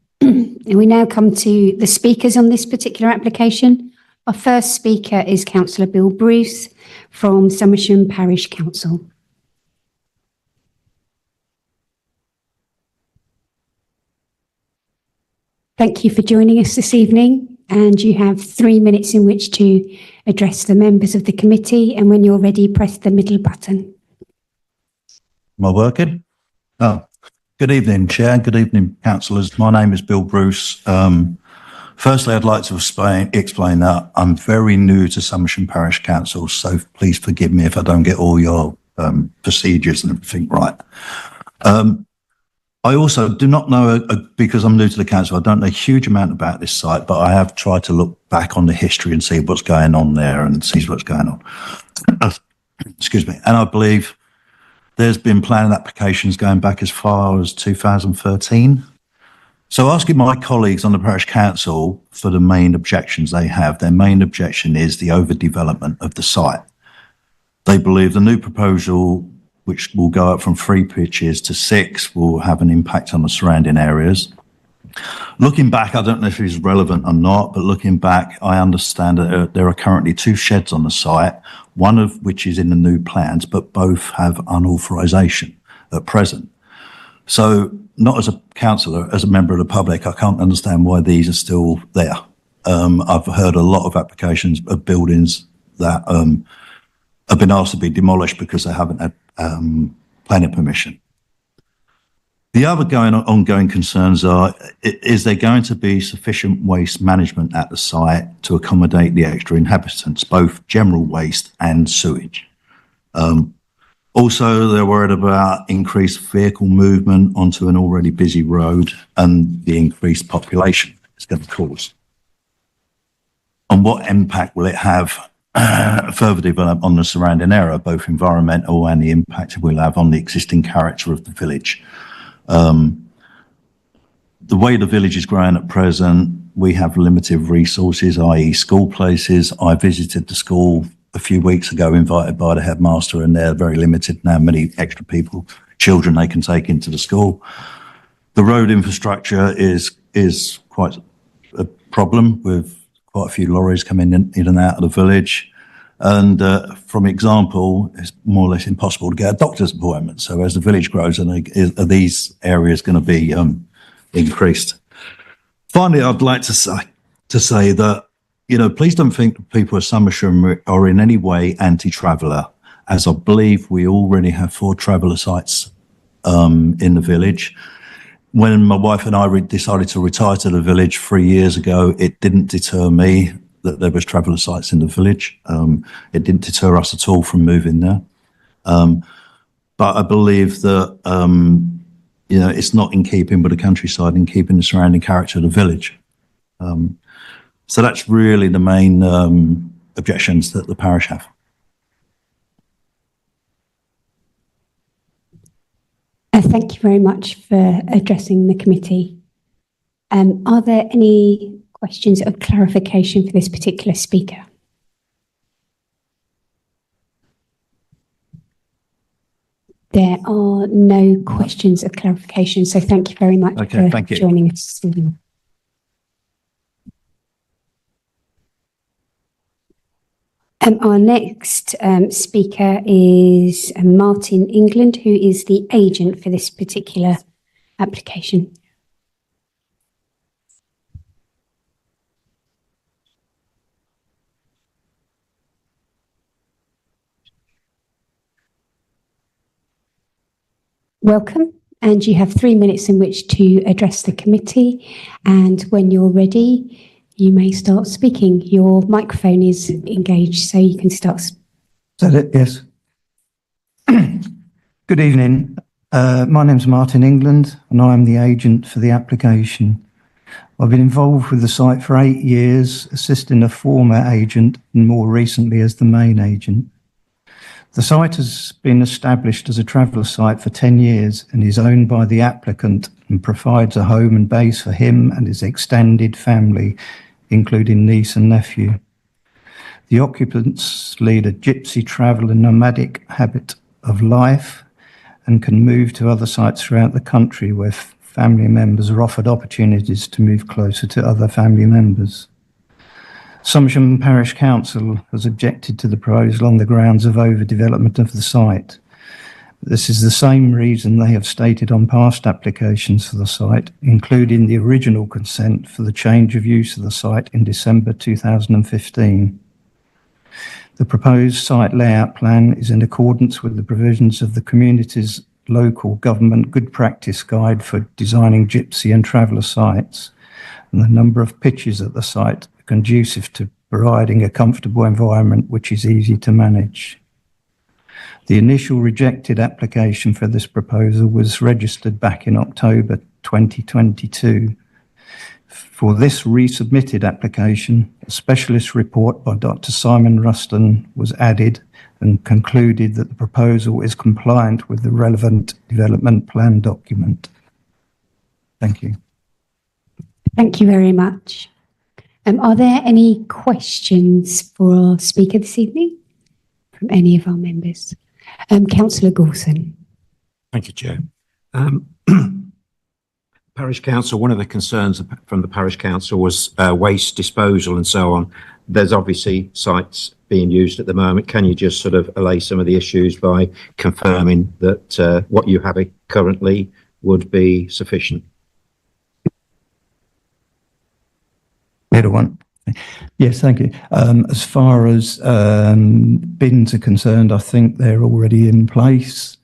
we now come to the speakers on this particular application. Our first speaker is Councillor Bill Bruce from Somersham Parish Council. Thank you for joining us this evening, and you have 3 minutes in which to address the members of the committee, and when you're ready, press the middle button. Am I working? Oh, good evening, Chair. Good evening, councillors. My name is Bill Bruce. Firstly, I'd like to explain that I'm very new to Somersham Parish Council, so please forgive me if I don't get all your procedures and everything right. I also do not know, because I'm new to the council, I don't know a huge amount about this site, but I have tried to look back on the history and see what's going on there and see what's going on. Excuse me. And I believe there's been planning applications going back as far as 2013. So asking my colleagues on the parish council for the main objections they have, their main objection is the overdevelopment of the site. They believe the new proposal, which will go up from 3 pitches to 6, will have an impact on the surrounding areas. Looking back, I don't know if it's relevant or not, but looking back, I understand that there are currently 2 sheds on the site, one of which is in the new plans, but both have unauthorisation at present. So not as a councillor, as a member of the public, I can't understand why these are still there. I've heard a lot of applications of buildings that have been asked to be demolished because they haven't had planning permission. The other ongoing concerns are, is there going to be sufficient waste management at the site to accommodate the extra inhabitants, both general waste and sewage? Also, they're worried about increased vehicle movement onto an already busy road and the increased population it's going to cause. And what impact will it have further develop on the surrounding area, both environmental and the impact it will have on the existing character of the village? The way the village is growing at present, we have limited resources, i.e. school places. I visited the school a few weeks ago, invited by the headmaster, and they're very limited now, many extra children they can take into the school. The road infrastructure is quite a problem, with quite a few lorries coming in and out of the village. And from example, it's more or less impossible to get a doctor's appointment. So as the village grows, are these areas going to be increased? Finally, I'd like to say that, you know, please don't think that people of Somersham are in any way anti-traveller, as I believe we already have 4 traveller sites in the village. When my wife and I decided to retire to the village 3 years ago, it didn't deter me that there was traveller sites in the village. It didn't deter us at all from moving there. But I believe that, you know, it's not in keeping with the countryside, in keeping the surrounding character of the village. So that's really the main objections that the parish have. Thank you very much for addressing the committee. Are there any questions of clarification for this particular speaker? There are no questions of clarification, so thank you very much for joining us this evening. Our next speaker is Martin England, who is the agent for this particular application. Welcome, and you have 3 minutes in which to address the committee, and when you're ready, you may start speaking. Your microphone is engaged, so you can start. Is that it? Yes. Good evening. My name's Martin England, and I'm the agent for the application. I've been involved with the site for 8 years, assisting a former agent and more recently as the main agent. The site has been established as a traveller site for 10 years and is owned by the applicant and provides a home and base for him and his extended family, including niece and nephew. The occupants lead a gypsy travel and nomadic habit of life and can move to other sites throughout the country where family members are offered opportunities to move closer to other family members. Somersham Parish Council has objected to the proposal on the grounds of overdevelopment of the site. This is the same reason they have stated on past applications for the site, including the original consent for the change of use of the site in December 2015. The proposed site layout plan is in accordance with the provisions of the community's local government good practice guide for designing gypsy and traveller sites, and the number of pitches at the site are conducive to providing a comfortable environment which is easy to manage. The initial rejected application for this proposal was registered back in October 2022. For this resubmitted application, a specialist report by Dr. Simon Ruston was added and concluded that the proposal is compliant with the relevant development plan document. Thank you. Thank you very much. Are there any questions for our speaker this evening from any of our members? Councillor Gorson. Thank you, Chair. Parish Council, one of the concerns from the Parish Council was waste disposal and so on. There's obviously sites being used at the moment. Can you just sort of allay some of the issues by confirming that what you have currently would be sufficient? Better one. Yes, thank you. As far as bins are concerned, I think they're already in place.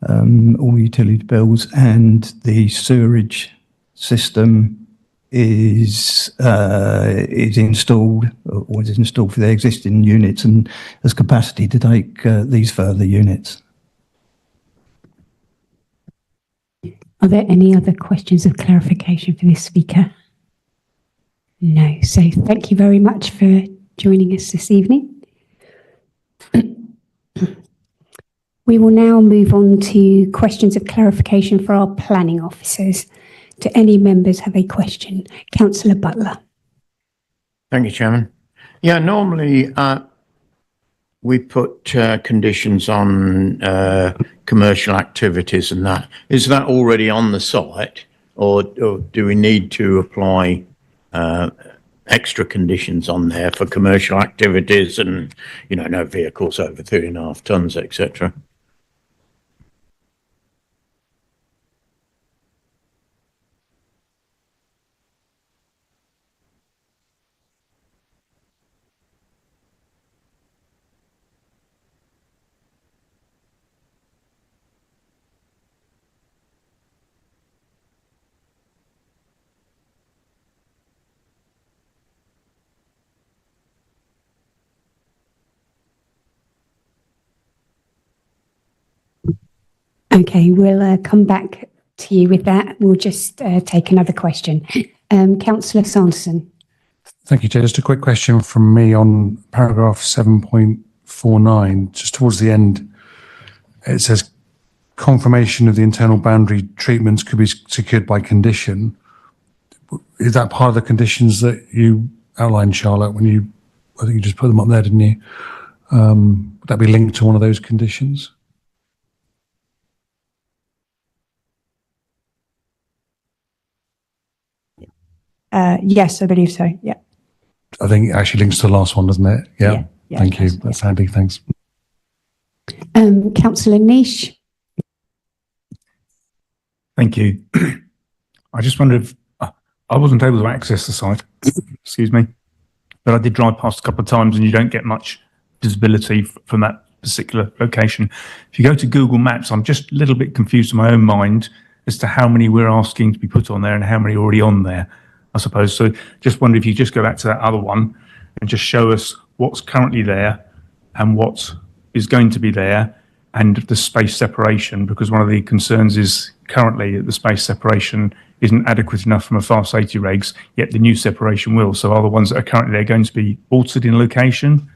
All utility bills, and the sewerage system is installed, or is installed for the existing units, and has capacity to take these further units. Are there any other questions of clarification for this speaker? No. So thank you very much for joining us this evening. We will now move on to questions of clarification for our planning officers. Do any members have a question? Councillor Butler. Thank you, Chairman. Yeah, normally we put conditions on commercial activities and that. Is that already on the site, or do we need to apply extra conditions on there for commercial activities and, you know, no vehicles over 3.5 tons, etc.? Okay, we'll come back to you with that. We'll just take another question. Councillor Sanderson. Thank you, Chair. Just a quick question from me on paragraph 7.49. Just towards the end, it says confirmation of the internal boundary treatments could be secured by condition. Is that part of the conditions that you outlined, Charlotte, when you, I think you just put them up there, didn't you? Would that be linked to one of those conditions? Yes, I believe so. Yeah. I think it actually links to the last one, doesn't it? Yeah. Yeah, Thank you. That's handy. Thanks. Councillor Niche. Thank you. I just wondered if I wasn't able to access the site, excuse me, but I did drive past a couple of times and you don't get much visibility from that particular location. If you go to Google Maps, I'm just a little bit confused in my own mind as to how many we're asking to be put on there and how many are already on there, I suppose. So just wonder if you just go back to that other one and just show us what's currently there and what is going to be there and the space separation, because one of the concerns is currently that the space separation isn't adequate enough from a fire safety regs, yet the new separation will. So are the ones that are currently there going to be altered in location?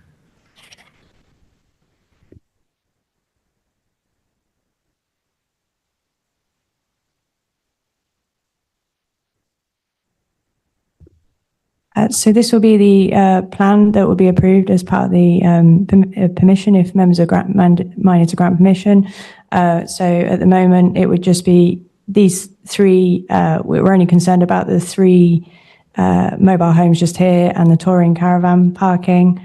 So this will be the plan that will be approved as part of the permission if members are minded to grant permission. So at the moment, it would just be these three. We're only concerned about the three mobile homes just here and the touring caravan parking,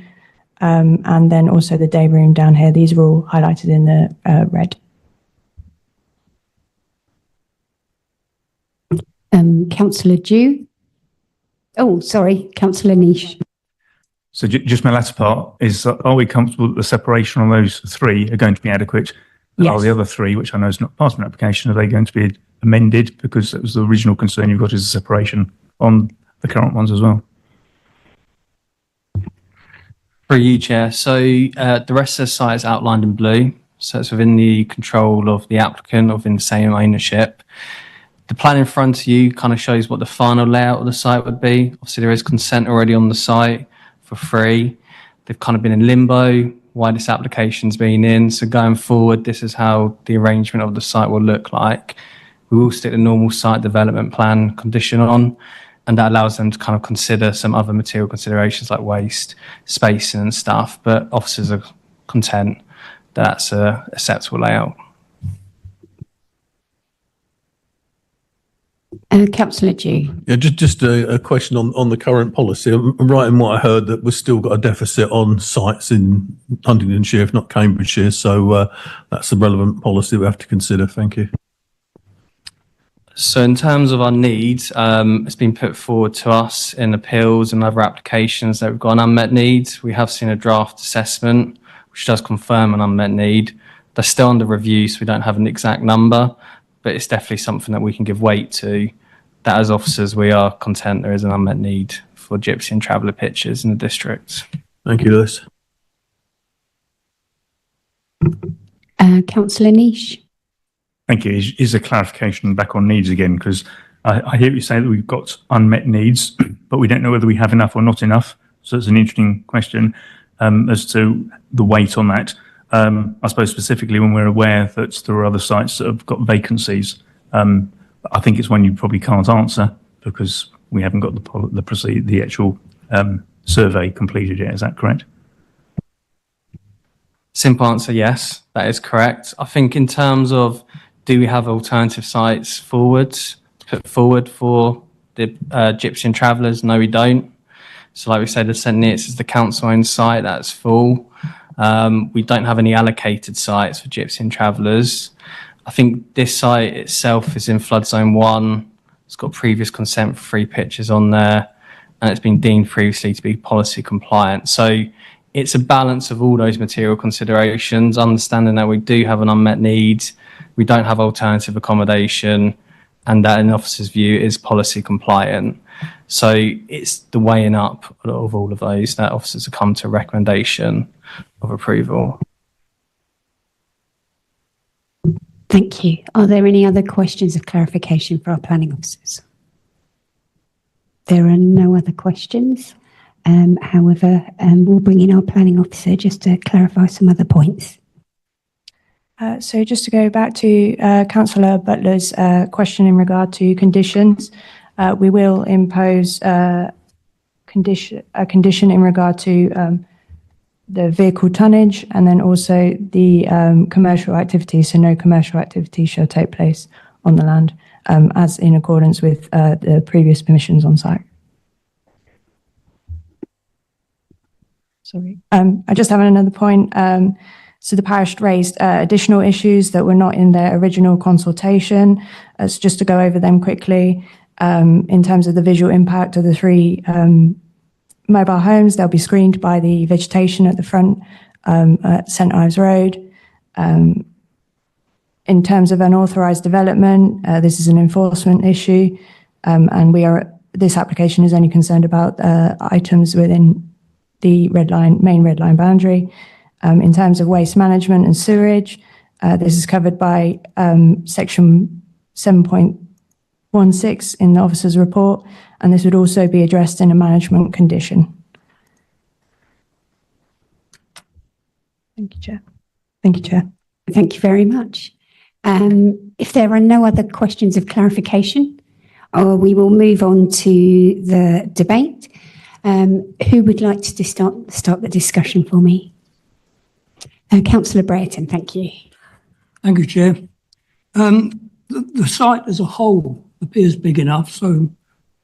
and then also the day room down here. These are all highlighted in the red. Councillor Dew. Oh, sorry, Councillor Niche. So just my last part is, are we comfortable that the separation on those three are going to be adequate? Yes. Are the other three, which I know is not part of an application, are they going to be amended? Because that was the original concern you've got, is the separation on the current ones as well. For you, Chair. So the rest of the site is outlined in blue. So it's within the control of the applicant, within the same ownership. The plan in front of you kind of shows what the final layout of the site would be. Obviously, there is consent already on the site for free. They've kind of been in limbo while this application's been in. So going forward, this is how the arrangement of the site will look like. We will stick the normal site development plan condition on, and that allows them to kind of consider some other material considerations like waste, spacing and stuff. But officers are content that that's a acceptable layout. Councillor Dew. Yeah, just a question on the current policy. I'm right in what I heard that we've still got a deficit on sites in Huntingdonshire, if not Cambridgeshire. So that's a relevant policy we have to consider. Thank you. So in terms of our needs, it's been put forward to us in appeals and other applications that we've got an unmet need. We have seen a draft assessment, which does confirm an unmet need. They're still under review, so we don't have an exact number, but it's definitely something that we can give weight to. That as officers, we are content there is an unmet need for gypsy and traveller pitches in the district. Thank you, Lewis. Councillor Niche. Thank you. Is a clarification back on needs again, because I hear you say that we've got unmet needs, but we don't know whether we have enough or not enough. So it's an interesting question as to the weight on that. I suppose specifically when we're aware that there are other sites that have got vacancies. I think it's one you probably can't answer because we haven't got the actual survey completed yet. Is that correct? Simple answer, yes, that is correct. I think in terms of do we have alternative sites put forward for the gypsy and travellers? No, we don't. So like we said, the St Neots is the council-owned site, that's full. We don't have any allocated sites for gypsy and travellers. I think this site itself is in flood zone 1. It's got previous consent for 3 pitches on there, and it's been deemed previously to be policy compliant. So it's a balance of all those material considerations, understanding that we do have an unmet need, we don't have alternative accommodation, and that in the officer's view is policy compliant. So it's the weighing up of all of those that officers have come to a recommendation of approval. Thank you. Are there any other questions of clarification for our planning officers? There are no other questions. However, we'll bring in our planning officer just to clarify some other points. So just to go back to Councillor Butler's question in regard to conditions, we will impose a condition in regard to the vehicle tonnage and then also the commercial activity. So no commercial activity shall take place on the land as in accordance with the previous permissions on site. Sorry. I just have another point. So the parish raised additional issues that were not in their original consultation. So just to go over them quickly, in terms of the visual impact of the 3 mobile homes, they'll be screened by the vegetation at the front at St Ives Road. In terms of unauthorised development, this is an enforcement issue, and this application is only concerned about items within the main red line boundary. In terms of waste management and sewerage, this is covered by section 7.16 in the officer's report, and this would also be addressed in a management condition. Thank you, Chair. Thank you, Chair. Thank you very much. If there are no other questions of clarification, we will move on to the debate. Who would like to start the discussion for me? Councillor Brereton, thank you. Thank you, Chair. The site as a whole appears big enough, so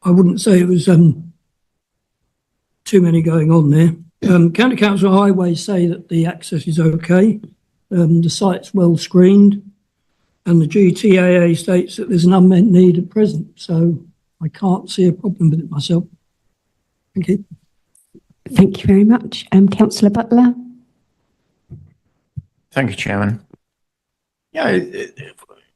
I wouldn't say it was too many going on there. County Council Highways say that the access is okay. The site's well screened, and the GTAA states that there's an unmet need at present, so I can't see a problem with it myself. Thank you. Thank you very much. Councillor Butler. Thank you, Chairman. Yeah,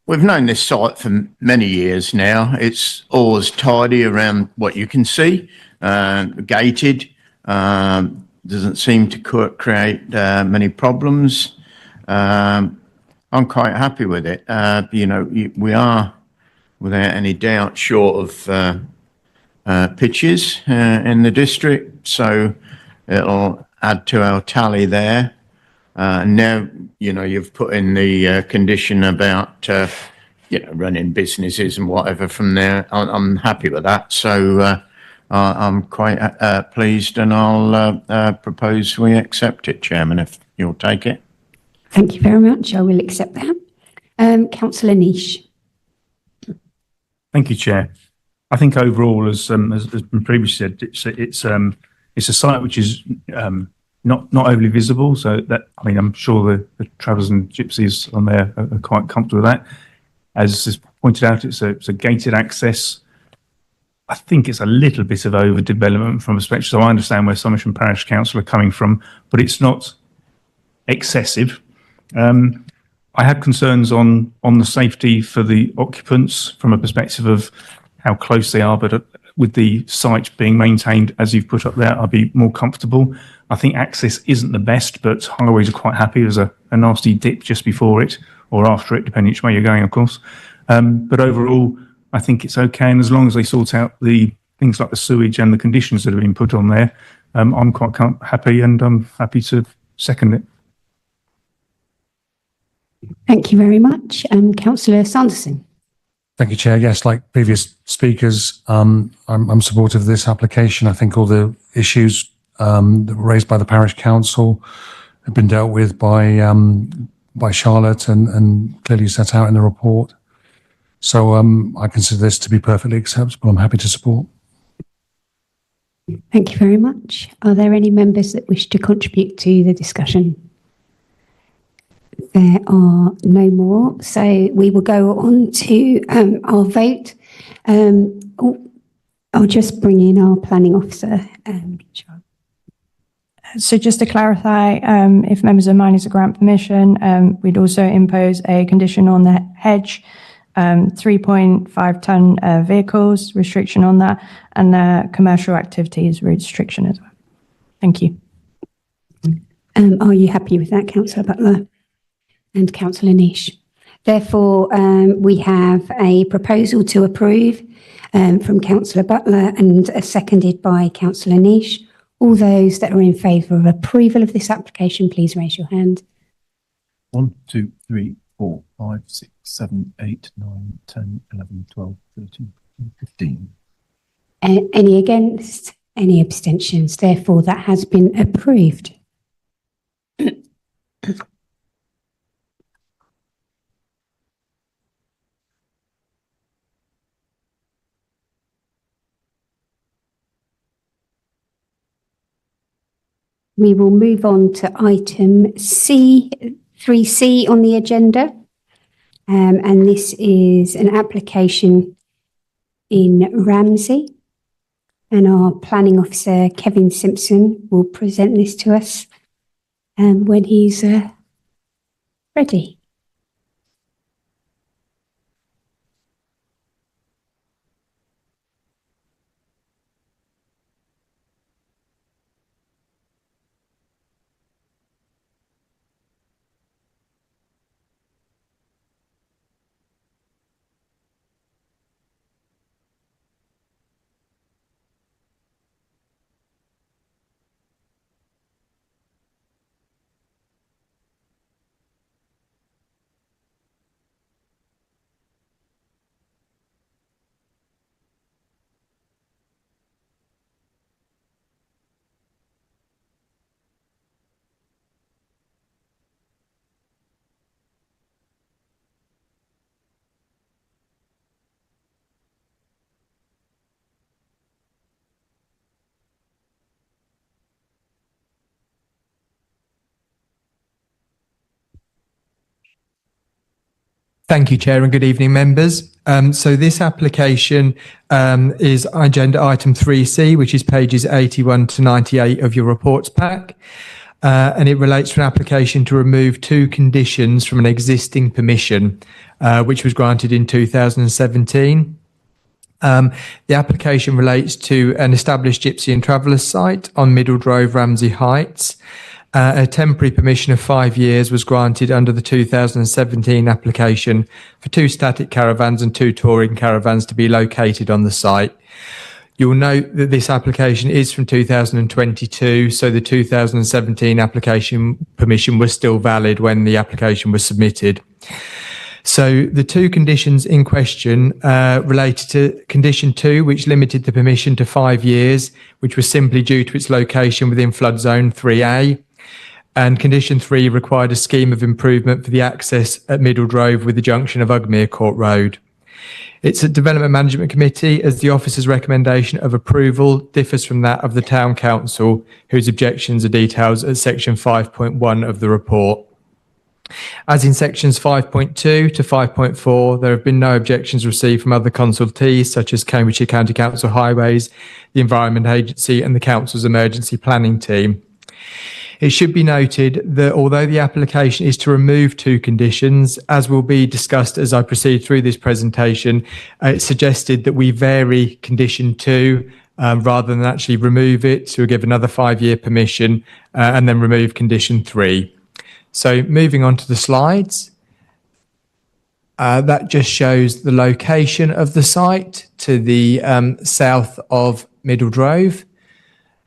we've known this site for many years now. It's always tidy around what you can see, gated, doesn't seem to create many problems. I'm quite happy with it. You know, we are, without any doubt, short of pitches in the district, so it'll add to our tally there. Now, you know, you've put in the condition about, you know, running businesses and whatever from there. I'm happy with that. So I'm quite pleased, and I'll propose we accept it, Chairman, if you'll take it. Thank you very much. I will accept that. Councillor Niche. Thank you, Chair. I think overall, as been previously said, it's a site which is not overly visible. So that, I mean, I'm sure the travellers and gypsies on there are quite comfortable with that. As is pointed out, it's a gated access. I think it's a little bit of overdevelopment from a perspective. So I understand where Somersham Parish Council are coming from, but it's not excessive. I had concerns on the safety for the occupants from a perspective of how close they are, but with the site being maintained as you've put up there, I'd be more comfortable. I think access isn't the best, but highways are quite happy. There's a nasty dip just before it or after it, depending which way you're going, of course. But overall, I think it's okay. And as long as they sort out the things like the sewage and the conditions that have been put on there, I'm quite happy, and I'm happy to second it. Thank you very much. Councillor Sanderson. Thank you, Chair. Yes, like previous speakers, I'm supportive of this application. I think all the issues that were raised by the parish council have been dealt with by Charlotte and clearly set out in the report. So I consider this to be perfectly acceptable. I'm happy to support. Thank you very much. Are there any members that wish to contribute to the discussion? There are no more, so we will go on to our vote. I'll just bring in our planning officer. So just to clarify, if members of minors grant permission, we'd also impose a condition on the hedge, 3.5 ton vehicles restriction on that, and commercial activities restriction as well. Thank you. Are you happy with that, Councillor Butler and Councillor Niche? Therefore, we have a proposal to approve from Councillor Butler and seconded by Councillor Niche. All those that are in favour of approval of this application, please raise your hand. 1, 2, 3, 4, 5, 6, 7, 8, 9, 10, 11, 12, 13, 15. Any against? Any abstentions? Therefore, that has been approved. We will move on to item C, 3C on the agenda. And this is an application in Ramsey. And our planning officer, Kevin Simpson, will present this to us when he's ready. Thank you, Chair, and good evening, members. So this application is agenda item 3C, which is pages 81 to 98 of your reports pack. And it relates to an application to remove 2 conditions from an existing permission, which was granted in 2017. The application relates to an established Gypsy and Travellers site on Middle Drove, Ramsey Heights. A temporary permission of 5 years was granted under the 2017 application for 2 static caravans and 2 touring caravans to be located on the site. You'll note that this application is from 2022, so the 2017 application permission was still valid when the application was submitted. So the 2 conditions in question related to condition 2, which limited the permission to 5 years, which was simply due to its location within flood zone 3A. And condition 3 required a scheme of improvement for the access at Middle Drove with the junction of Ugmere Court Road. It's a Development Management Committee as the officer's recommendation of approval differs from that of the Town Council, whose objections are detailed at section 5.1 of the report. As in sections 5.2 to 5.4, there have been no objections received from other consultees such as Cambridgeshire County Council Highways, the Environment Agency and the Council's Emergency Planning Team. It should be noted that although the application is to remove 2 conditions, as will be discussed as I proceed through this presentation, it's suggested that we vary condition 2 rather than actually remove it to give another 5-year permission and then remove condition 3. So moving on to the slides, that just shows the location of the site to the south of Middle Drove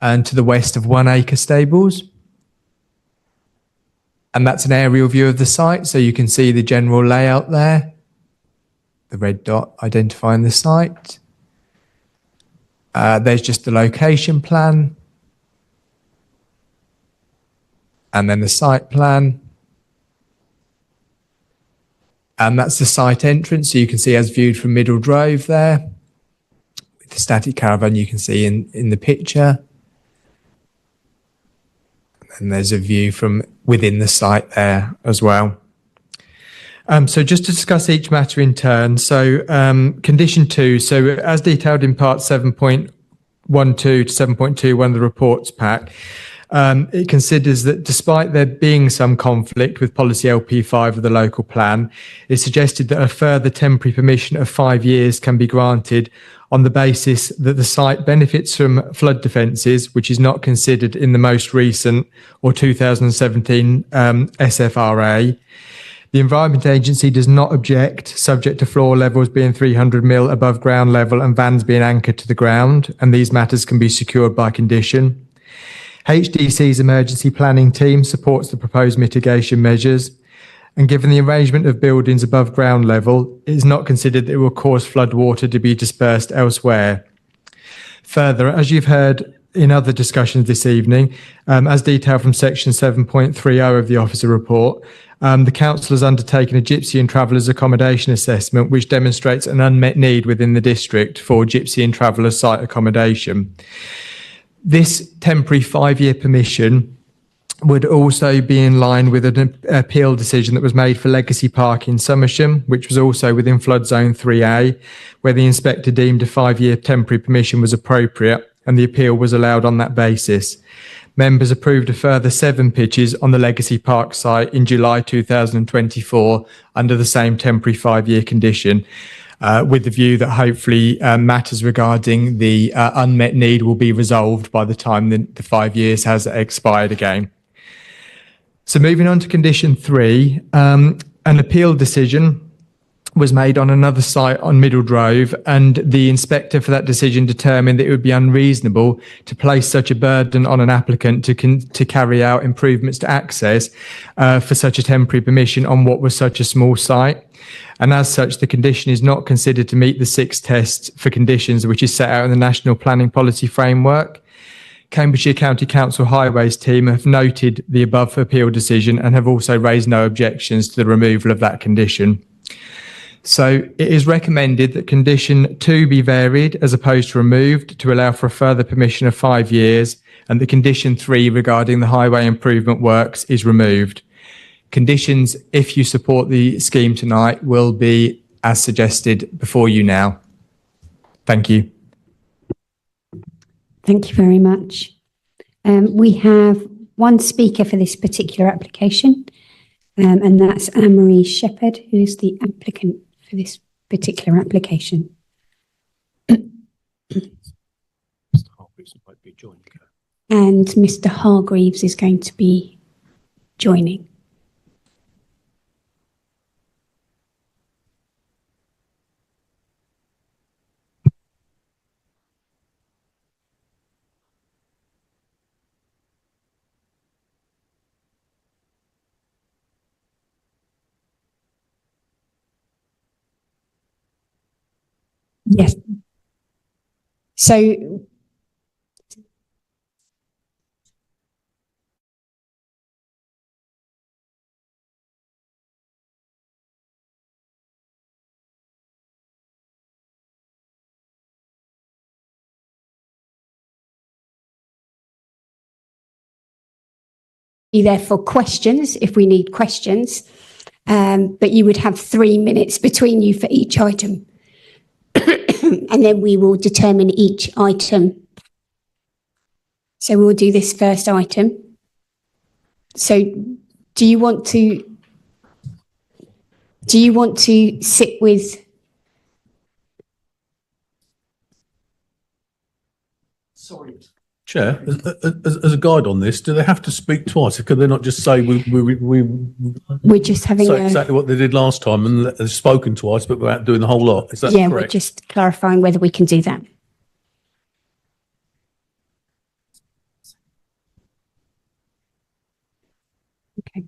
and to the west of 1 Acre Stables. And that's an aerial view of the site, so you can see the general layout there, the red dot identifying the site. There's just the location plan. And then the site plan. And that's the site entrance, so you can see as viewed from Middle Drove there. With the static caravan you can see in the picture. And there's a view from within the site there as well. So just to discuss each matter in turn. So condition 2, so as detailed in part 7.12 to 7.21 of the reports pack, it considers that despite there being some conflict with policy LP5 of the local plan, it's suggested that a further temporary permission of 5 years can be granted on the basis that the site benefits from flood defences, which is not considered in the most recent or 2017 SFRA. The Environment Agency does not object, subject to floor levels being 300 mil above ground level and vans being anchored to the ground, and these matters can be secured by condition. HDC's emergency planning team supports the proposed mitigation measures, and given the arrangement of buildings above ground level, it is not considered that it will cause flood water to be dispersed elsewhere. Further, as you've heard in other discussions this evening, as detailed from section 7.30 of the officer report, the council has undertaken a Gypsy and Travellers accommodation assessment which demonstrates an unmet need within the district for Gypsy and Travellers site accommodation. This temporary 5-year permission would also be in line with an appeal decision that was made for Legacy Park in Somersham, which was also within flood zone 3A, where the inspector deemed a 5-year temporary permission was appropriate and the appeal was allowed on that basis. Members approved a further 7 pitches on the Legacy Park site in July 2024 under the same temporary 5-year condition, with the view that hopefully matters regarding the unmet need will be resolved by the time the 5 years has expired again. So moving on to condition 3, an appeal decision was made on another site on Middle Drove, and the inspector for that decision determined that it would be unreasonable to place such a burden on an applicant to carry out improvements to access for such a temporary permission on what was such a small site. And as such, the condition is not considered to meet the 6 tests for conditions which is set out in the National Planning Policy Framework. Cambridgeshire County Council Highways team have noted the above appeal decision and have also raised no objections to the removal of that condition. So it is recommended that condition 2 be varied as opposed to removed to allow for a further permission of 5 years, and the condition 3 regarding the highway improvement works is removed. Conditions, if you support the scheme tonight, will be as suggested before you now. Thank you. Thank you very much. We have one speaker for this particular application, and that's Anne-Marie Shepherd, who is the applicant for this particular application. And Mr. Hargreaves is going to be joining. Yes. So be there for questions if we need questions, but you would have 3 minutes between you for each item. And then we will determine each item. So we'll do this first item. So do you want to sit with? Sorry. Chair, as a guide on this, do they have to speak twice? Or could they not just say we're just having exactly what they did last time and they've spoken twice, but without doing the whole lot? Is that yeah, correct? we're just clarifying whether we can do that. Okay.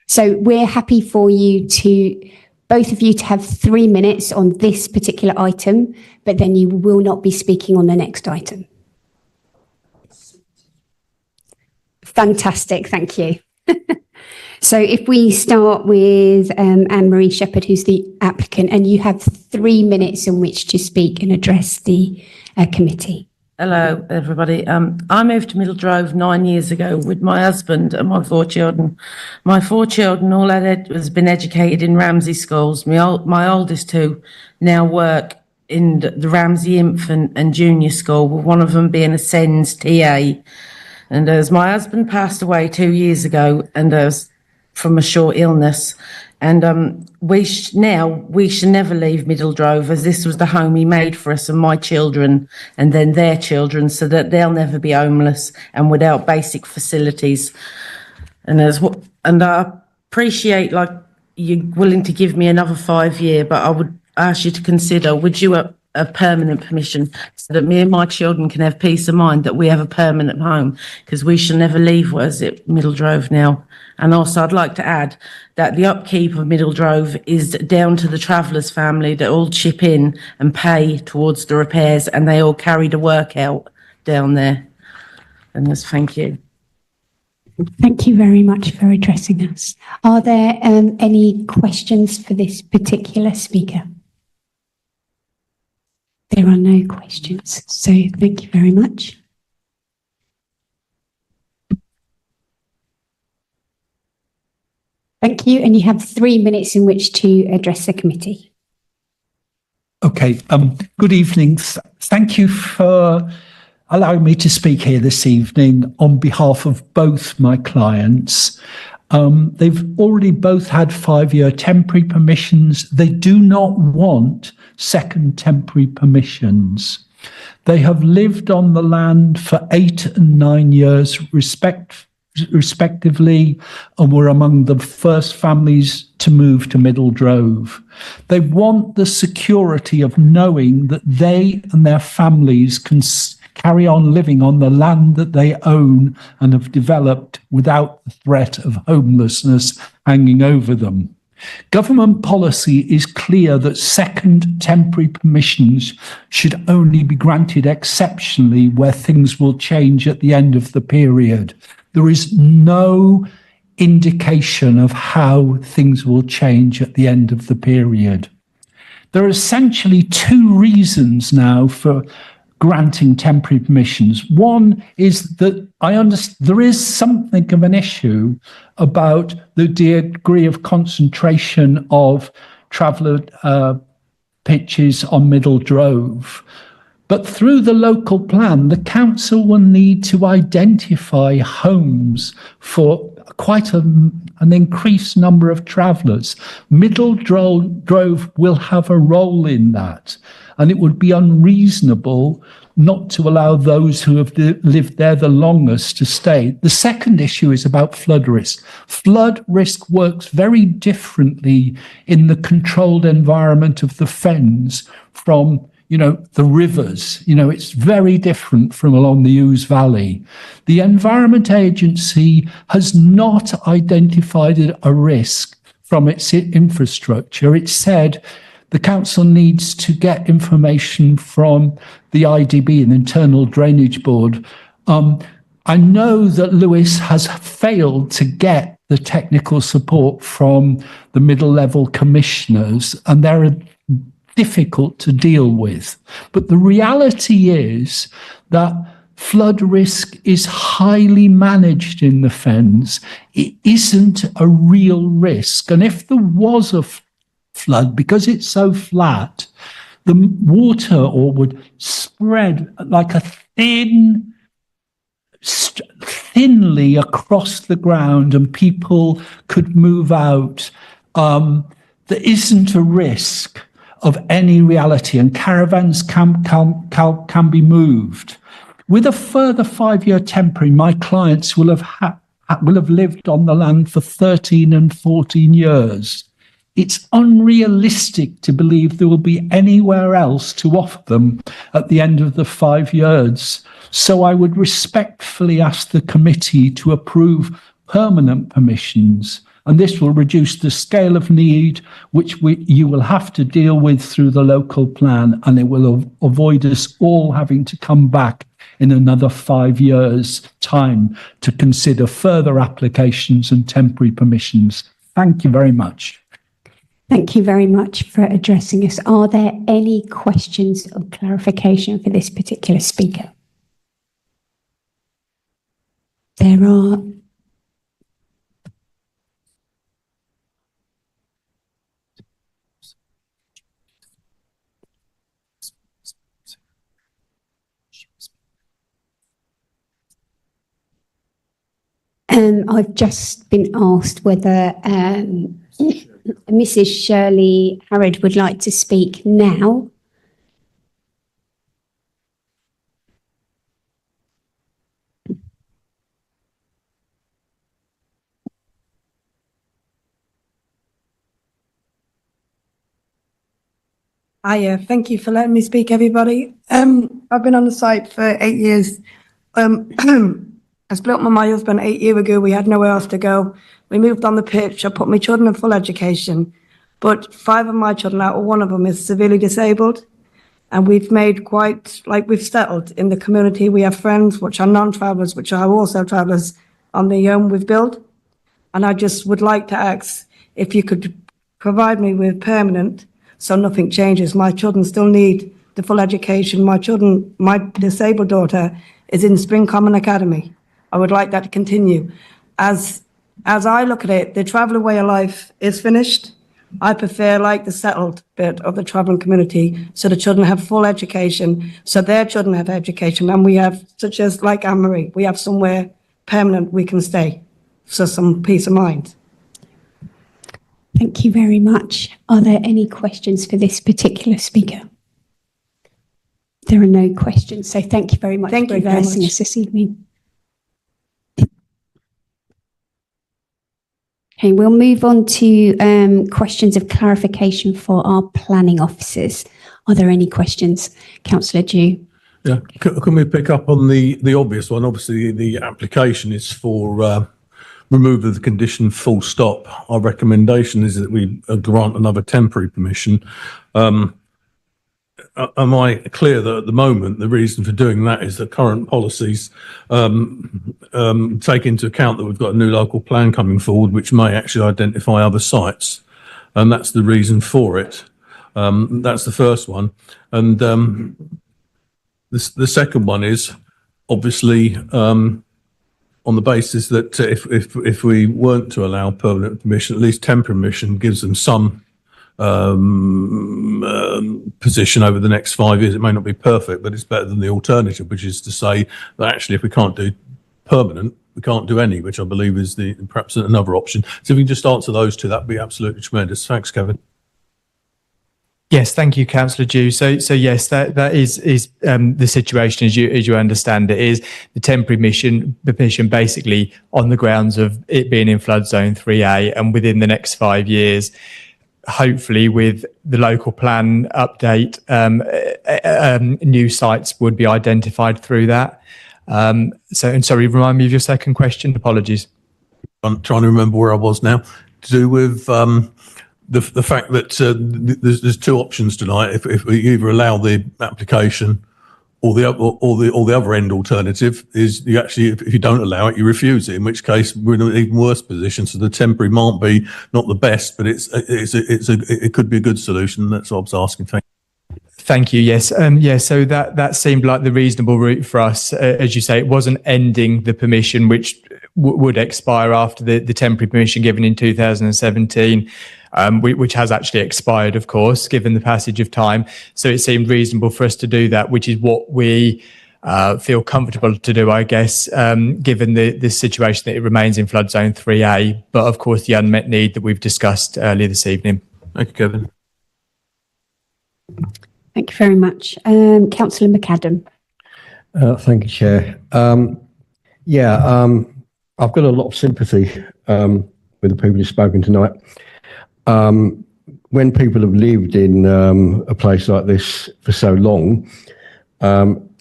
So we're happy for you to, both of you, to have 3 minutes on this particular item, but then you will not be speaking on the next item. Fantastic, thank you. So if we start with Anne-Marie Shepherd, who's the applicant, and you have 3 minutes in which to speak and address the committee. Hello, everybody. I moved to Middledrove 9 years ago with my husband and my 4 children. My 4 children all has been educated in Ramsey schools. My oldest 2 now work in the Ramsey Infant and Junior School, with one of them being a SENS TA. And as my husband passed away 2 years ago, and from a short illness, and we should never leave Middledrove, as this was the home he made for us and my children, and then their children, so that they'll never be homeless and without basic facilities. And I appreciate like you're willing to give me another 5 year, but I would ask you to consider, would you a permanent permission, so that me and my children can have peace of mind that we have a permanent home, because we shall never leave Middledrove now. And also I'd like to add that the upkeep of Middledrove is down to the Travellers family that all chip in and pay towards the repairs, and they all carry the work out down there. And thank you. Thank you very much for addressing us. Are there any questions for this particular speaker? There are no questions, so thank you very much. Thank you, and you have 3 minutes in which to address the committee. Okay, good evening. Thank you for allowing me to speak here this evening on behalf of both my clients. They've already both had 5-year temporary permissions. They do not want second temporary permissions. They have lived on the land for 8 and 9 years respectively, and were among the first families to move to Middledrove. They want the security of knowing that they and their families can carry on living on the land that they own and have developed without the threat of homelessness hanging over them. Government policy is clear that second temporary permissions should only be granted exceptionally where things will change at the end of the period. There is no indication of how things will change at the end of the period. There are essentially 2 reasons now for granting temporary permissions. One is that I understand there is something of an issue about the degree of concentration of traveller pitches on Middle Drove. But through the local plan, the council will need to identify homes for quite an increased number of travellers. Middle Drove will have a role in that, and it would be unreasonable not to allow those who have lived there the longest to stay. The second issue is about flood risk. Flood risk works very differently in the controlled environment of the fens from the rivers. It's very different from along the Ouse Valley. The Environment Agency has not identified a risk from its infrastructure. It said the council needs to get information from the IDB, an Internal Drainage Board. I know that Lewis has failed to get the technical support from the middle level commissioners, and they're difficult to deal with. But the reality is that flood risk is highly managed in the fens. It isn't a real risk. And if there was a flood, because it's so flat, the water would spread like a thinly across the ground and people could move out. There isn't a risk of any reality, and caravans can be moved. With a further 5-year temporary, my clients will have lived on the land for 13 and 14 years. It's unrealistic to believe there will be anywhere else to offer them at the end of the 5 years. So I would respectfully ask the committee to approve permanent permissions, and this will reduce the scale of need which you will have to deal with through the local plan, and it will avoid us all having to come back in another 5 years' time to consider further applications and temporary permissions. Thank you very much. Thank you very much for addressing us. Are there any questions of clarification for this particular speaker? There are. I've just been asked whether Mrs. Shirley Harrod would like to speak now. Hiya, thank you for letting me speak, everybody. I've been on the site for 8 years. I split up with my husband 8 years ago. We had nowhere else to go. We moved on the pitch. I put my children in full education, but 5 of my children, out of 1 of them, is severely disabled. And we've made we've settled in the community. We have friends which are non-travellers, which are also travellers on the home we've built. And I just would like to ask if you could provide me with permanent so nothing changes. My children still need the full education. My disabled daughter is in Spring Common Academy. I would like that to continue. As I look at it, the traveller way of life is finished. I prefer the settled bit of the travelling community, so the children have full education, so their children have education, and we have, such as like Anne-Marie, we have somewhere permanent we can stay, so some peace of mind. Thank you very much. Are there any questions for this particular speaker? There are no questions, so thank you very much for addressing us this evening. Okay, we'll move on to questions of clarification for our planning officers. Are there any questions? Councillor Dew. Yeah, can we pick up on the obvious one? Obviously, the application is for removal of the condition full stop. Our recommendation is that we grant another temporary permission. Am I clear that at the moment the reason for doing that is that current policies take into account that we've got a new local plan coming forward which may actually identify other sites, and that's the reason for it. That's the first one. And The second one is obviously on the basis that if we weren't to allow permanent permission, at least temporary permission gives them some position over the next 5 years. It may not be perfect, but it's better than the alternative, which is to say that actually if we can't do permanent, we can't do any, which I believe is perhaps another option. So if you can just answer those two, that'd be absolutely tremendous. Thanks, Kevin. Yes, thank you, Councillor Dew. So yes, that is the situation as you understand it, is the temporary permission basically on the grounds of it being in flood zone 3A, and within the next 5 years, hopefully with the local plan update, new sites would be identified through that. Sorry, remind me of your second question. Apologies. I'm trying to remember where I was now. To do with the fact that there's two options tonight. If we either allow the application, or the other end alternative is you actually, if you don't allow it, you refuse it. In which case, we're in an even worse position. So the temporary might be not the best, but it could be a good solution. That's what I was asking. Thank you. Yes. So that seemed like the reasonable route for us. As you say, it wasn't ending the permission, which would expire after the temporary permission given in 2017. Which has actually expired, of course, given the passage of time. So it seemed reasonable for us to do that, which is what we feel comfortable to do, I guess, given the situation that it remains in flood zone 3A, but of course the unmet need that we've discussed earlier this evening. Thank you, Kevin. Thank you very much. Councillor McAdam. Thank you, Chair. I've got a lot of sympathy with the people who've spoken tonight. When people have lived in a place like this for so long,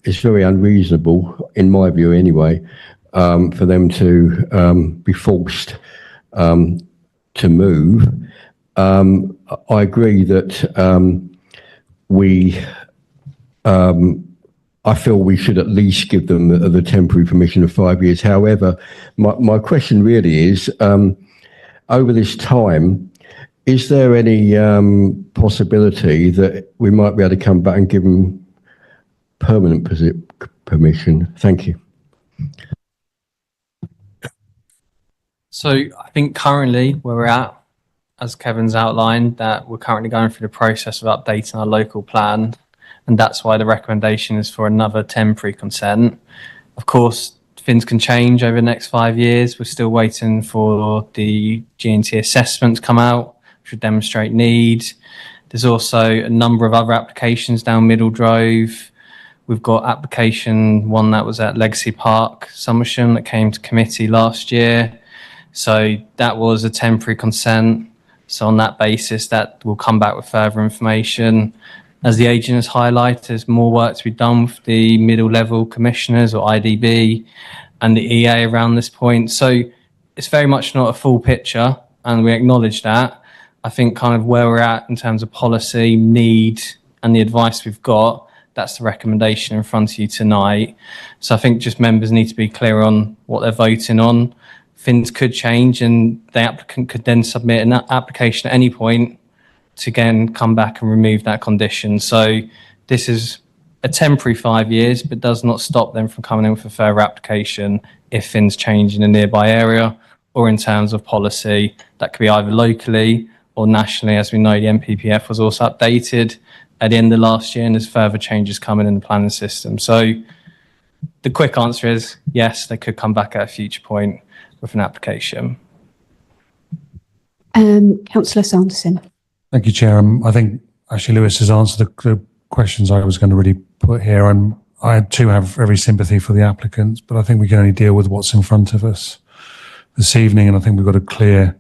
it's very unreasonable, in my view anyway, for them to be forced to move. I agree that I feel we should at least give them the temporary permission of 5 years. However, my question really is, over this time, is there any possibility that we might be able to come back and give them permanent permission? Thank you. So I think currently where we're at, as Kevin's outlined, that we're currently going through the process of updating our local plan, and that's why the recommendation is for another temporary consent. Of course, things can change over the next 5 years. We're still waiting for the G&T assessment to come out, should demonstrate need. There's also a number of other applications down Middle Drove. We've got application one that was at Legacy Park, Somersham, that came to committee last year. So that was a temporary consent. So on that basis, that will come back with further information. As the agent has highlighted, there's more work to be done with the middle level commissioners or IDB and the EA around this point. So it's very much not a full picture, and we acknowledge that. I think kind of where we're at in terms of policy, need, and the advice we've got, that's the recommendation in front of you tonight. So I think just members need to be clear on what they're voting on. Things could change, and the applicant could then submit an application at any point to again come back and remove that condition. So this is a temporary 5 years, but does not stop them from coming in with a further application if things change in a nearby area or in terms of policy. That could be either locally or nationally. As we know, the NPPF was also updated at the end of last year, and there's further changes coming in the planning system. So the quick answer is yes, they could come back at a future point with an application. Councillor Sanderson. Thank you, Chair. I think Ashley Lewis has answered the questions I was going to really put here, and I too have every sympathy for the applicants, but I think we can only deal with what's in front of us this evening, and I think we've got a clear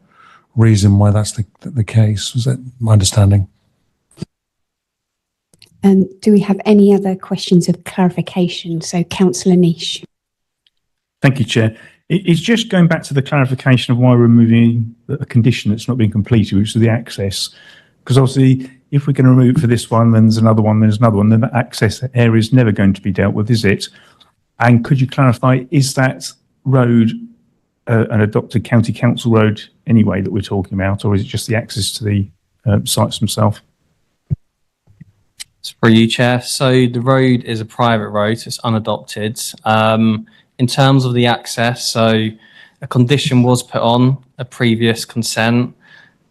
reason why that's the case. Was that my understanding? Do we have any other questions of clarification? So, Councillor Niche. Thank you, Chair. It's just going back to the clarification of why we're removing a condition that's not been completed, which is the access. Because obviously, if we're going to remove it for this one, then there's another one, there's another one, then the access area is never going to be dealt with, is it? And could you clarify, is that road an adopted county council road anyway that we're talking about, or is it just the access to the sites themselves? It's for you, Chair. So the road is a private road, it's unadopted. In terms of the access, so a condition was put on a previous consent.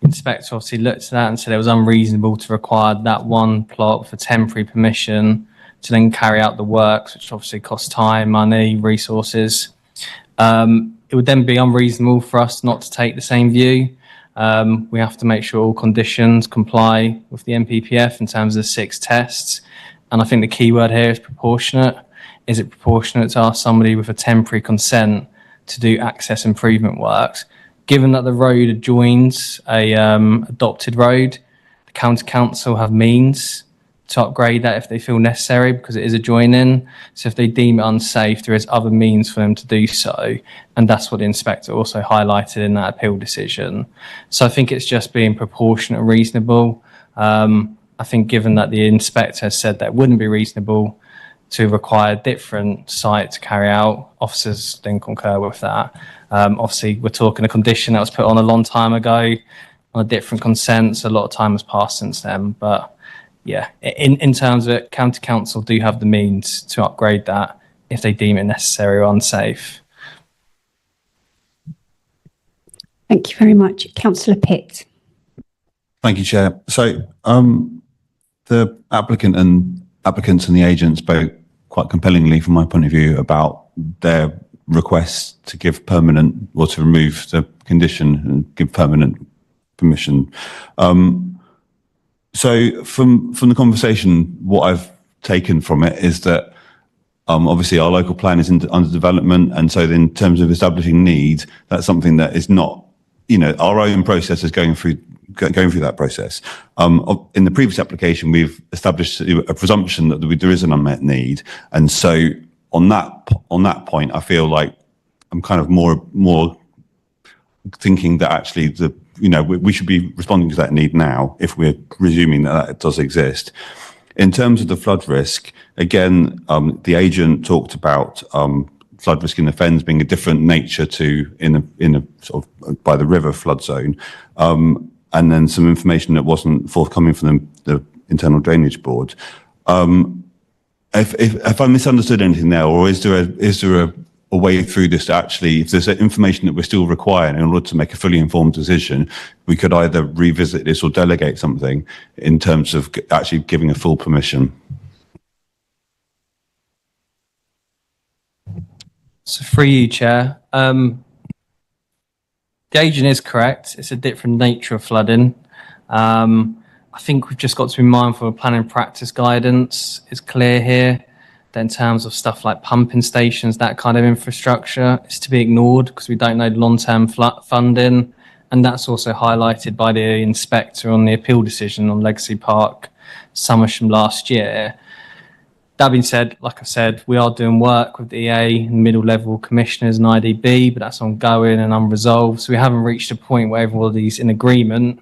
The inspector obviously looked at that and said it was unreasonable to require that one plot for temporary permission to then carry out the works, which obviously costs time, money, resources. It would then be unreasonable for us not to take the same view. We have to make sure all conditions comply with the NPPF in terms of the 6 tests. And I think the key word here is proportionate. Is it proportionate to ask somebody with a temporary consent to do access improvement works? Given that the road adjoins a adopted road, the county council have means to upgrade that if they feel necessary because it is adjoining. So if they deem it unsafe, there is other means for them to do so. And that's what the inspector also highlighted in that appeal decision. So I think it's just being proportionate and reasonable. I think given that the inspector has said that it wouldn't be reasonable to require a different site to carry out, officers then concur with that. Obviously, we're talking a condition that was put on a long time ago on a different consent, so a lot of time has passed since then. But yeah, in terms of it, county council do have the means to upgrade that if they deem it necessary or unsafe. Thank you very much. Councillor Pitt. Thank you, Chair. So the applicants and the agent spoke quite compellingly from my point of view about their request to give permanent or to remove the condition and give permanent permission. So from the conversation, what I've taken from it is that obviously our local plan is under development, and so in terms of establishing needs, that's something that is not, our own process is going through that process. In the previous application, we've established a presumption that there is an unmet need, and so on that point, I feel like I'm kind of more thinking that actually we should be responding to that need now if we're presuming that it does exist. In terms of the flood risk, again, the agent talked about flood risk in the fens being a different nature to in a sort of by the river flood zone, and then some information that wasn't forthcoming from the internal drainage board. If I misunderstood anything there, or is there a way through this to actually, if there's information that we're still requiring in order to make a fully informed decision, we could either revisit this or delegate something in terms of actually giving a full permission? So for you, Chair, the agent is correct. It's a different nature of flooding. I think we've just got to be mindful of planning practice guidance. It's clear here that in terms of stuff like pumping stations, that kind of infrastructure is to be ignored because we don't know the long-term funding. And that's also highlighted by the inspector on the appeal decision on Legacy Park, Somersham last year. That being said, like I said, we are doing work with the EA and middle level commissioners and IDB, but that's ongoing and unresolved. So we haven't reached a point where everybody's in agreement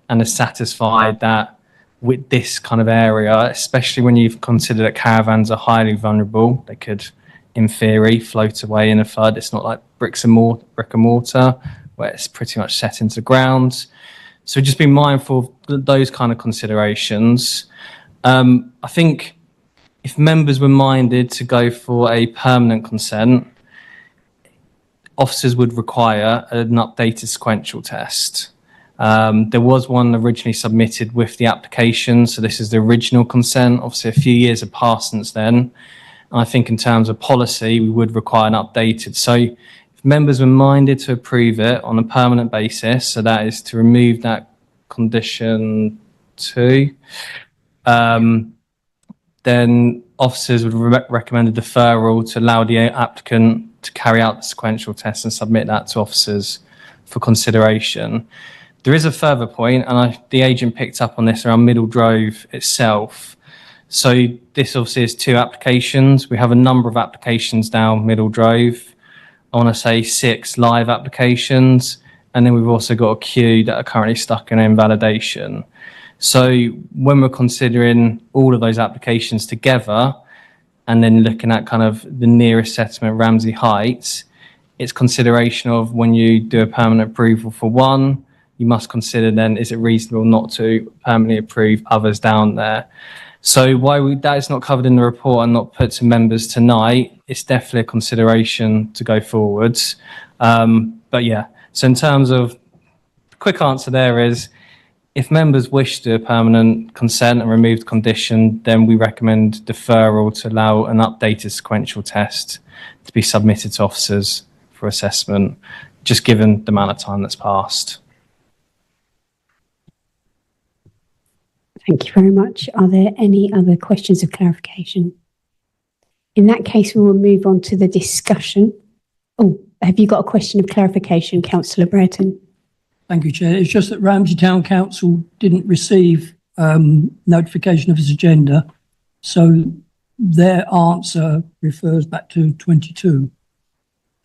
and is satisfied that with this kind of area, especially when you've considered that caravans are highly vulnerable, they could, in theory, float away in a flood. It's not like brick and mortar, where it's pretty much set into the ground. So just be mindful of those kind of considerations. I think if members were minded to go for a permanent consent, officers would require an updated sequential test. There was one originally submitted with the application, so this is the original consent. Obviously, a few years have passed since then. And I think in terms of policy, we would require an updated. So if members were minded to approve it on a permanent basis, so that is to remove that condition 2, then officers would recommend a deferral to allow the applicant to carry out the sequential test and submit that to officers for consideration. There is a further point, and the agent picked up on this around Middle Drove itself. So this obviously is 2 applications. We have a number of applications down Middle Drove. I want to say 6 live applications, and then we've also got a queue that are currently stuck in invalidation. So when we're considering all of those applications together, and then looking at kind of the nearest settlement, Ramsey Heights, it's consideration of when you do a permanent approval for one, you must consider then, is it reasonable not to permanently approve others down there? So that is not covered in the report and not put to members tonight, it's definitely a consideration to go forwards. But yeah, so in terms of the quick answer there is, if members wish to do a permanent consent and remove the condition, then we recommend deferral to allow an updated sequential test to be submitted to officers for assessment, just given the amount of time that's passed. Thank you very much. Are there any other questions of clarification? In that case, we will move on to the discussion. Oh, have you got a question of clarification, Councillor Brereton? Thank you, Chair. It's just that Ramsey Town Council didn't receive notification of its agenda, so their answer refers back to 22.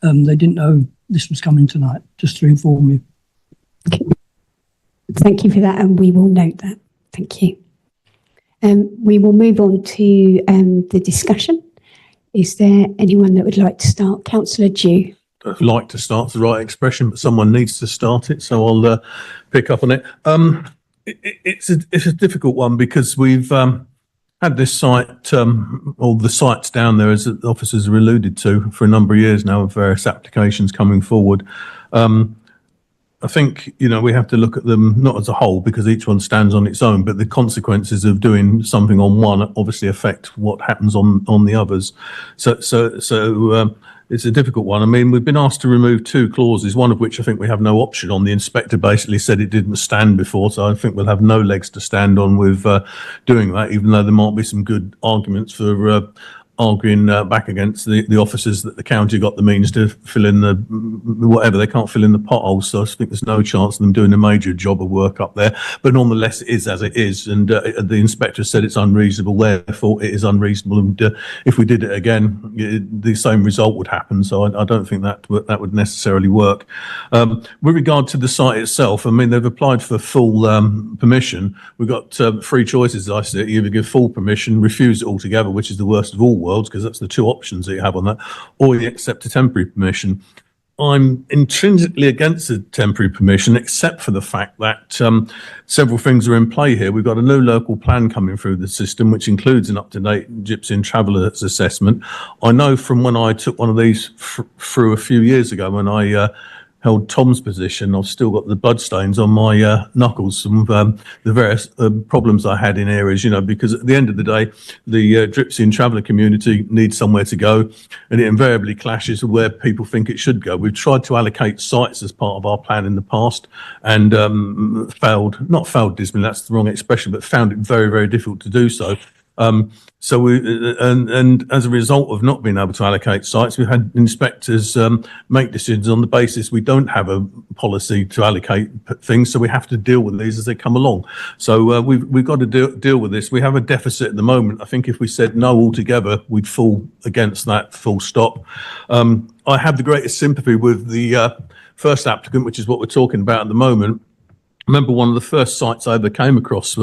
They didn't know this was coming tonight, just to inform you. Okay. Thank you for that, and we will note that. Thank you. We will move on to the discussion. Is there anyone that would like to start? Councillor Dew. Like to start's the right expression, but someone needs to start it, so I'll pick up on it. It's a difficult one because we've had this site, or the sites down there, as the officers are alluded to, for a number of years now, with various applications coming forward. I think, we have to look at them not as a whole, because each one stands on its own, but the consequences of doing something on one obviously affect what happens on the others. So it's a difficult one. I mean, we've been asked to remove 2 clauses, one of which I think we have no option on. The inspector basically said it didn't stand before, so I think we'll have no legs to stand on with doing that, even though there might be some good arguments for arguing back against the officers that the county got the means to fill in the whatever. They can't fill in the potholes, so I think there's no chance of them doing a major job of work up there. But nonetheless, it is as it is, and the inspector said it's unreasonable, therefore it is unreasonable, and if we did it again, the same result would happen. So I don't think that would necessarily work. With regard to the site itself, I mean, they've applied for full permission. We've got 3 choices, as I see it. You either give full permission, refuse it altogether, which is the worst of all worlds, because that's the 2 options that you have on that, or you accept a temporary permission. I'm intrinsically against the temporary permission, except for the fact that several things are in play here. We've got a new local plan coming through the system, which includes an up-to-date Gypsy and Travellers assessment. I know from when I took one of these through a few years ago, when I held Tom's position, I've still got the bloodstains on my knuckles from the various problems I had in areas, because at the end of the day, the Gypsy and Traveller community needs somewhere to go, and it invariably clashes with where people think it should go. We've tried to allocate sites as part of our plan in the past, and not failed dismally, that's the wrong expression, but found it very, very difficult to do so. So and as a result of not being able to allocate sites, we've had inspectors make decisions on the basis we don't have a policy to allocate things, so we have to deal with these as they come along. So we've got to deal with this. We have a deficit at the moment. I think if we said no altogether, we'd fall against that, full stop. I have the greatest sympathy with the first applicant, which is what we're talking about at the moment. I remember one of the first sites I ever came across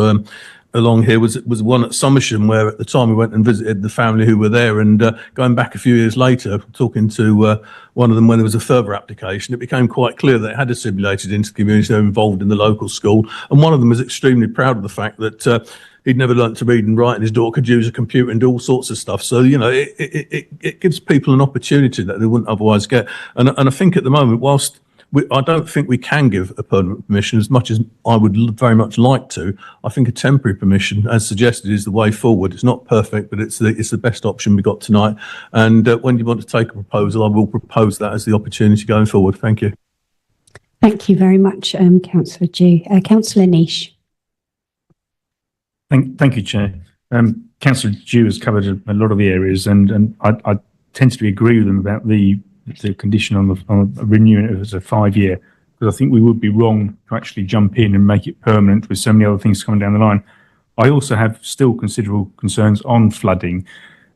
along here was one at Somersham, where at the time we went and visited the family who were there, and going back a few years later, talking to one of them when there was a further application, it became quite clear that it had assimilated into the community. They were involved in the local school, and one of them was extremely proud of the fact that he'd never learnt to read and write, and his daughter could use a computer and do all sorts of stuff. So, it gives people an opportunity that they wouldn't otherwise get. And I think at the moment, whilst I don't think we can give a permanent permission as much as I would very much like to. I think a temporary permission, as suggested, is the way forward. It's not perfect, but it's the best option we got tonight. And when you want to take a proposal, I will propose that as the opportunity going forward. Thank you. Thank you very much, Councillor Dew. Councillor Niche. Thank you, Chair. Councillor Dew has covered a lot of the areas, and I tend to agree with them about the condition on renewing it as a 5-year, because I think we would be wrong to actually jump in and make it permanent with so many other things coming down the line. I also have still considerable concerns on flooding.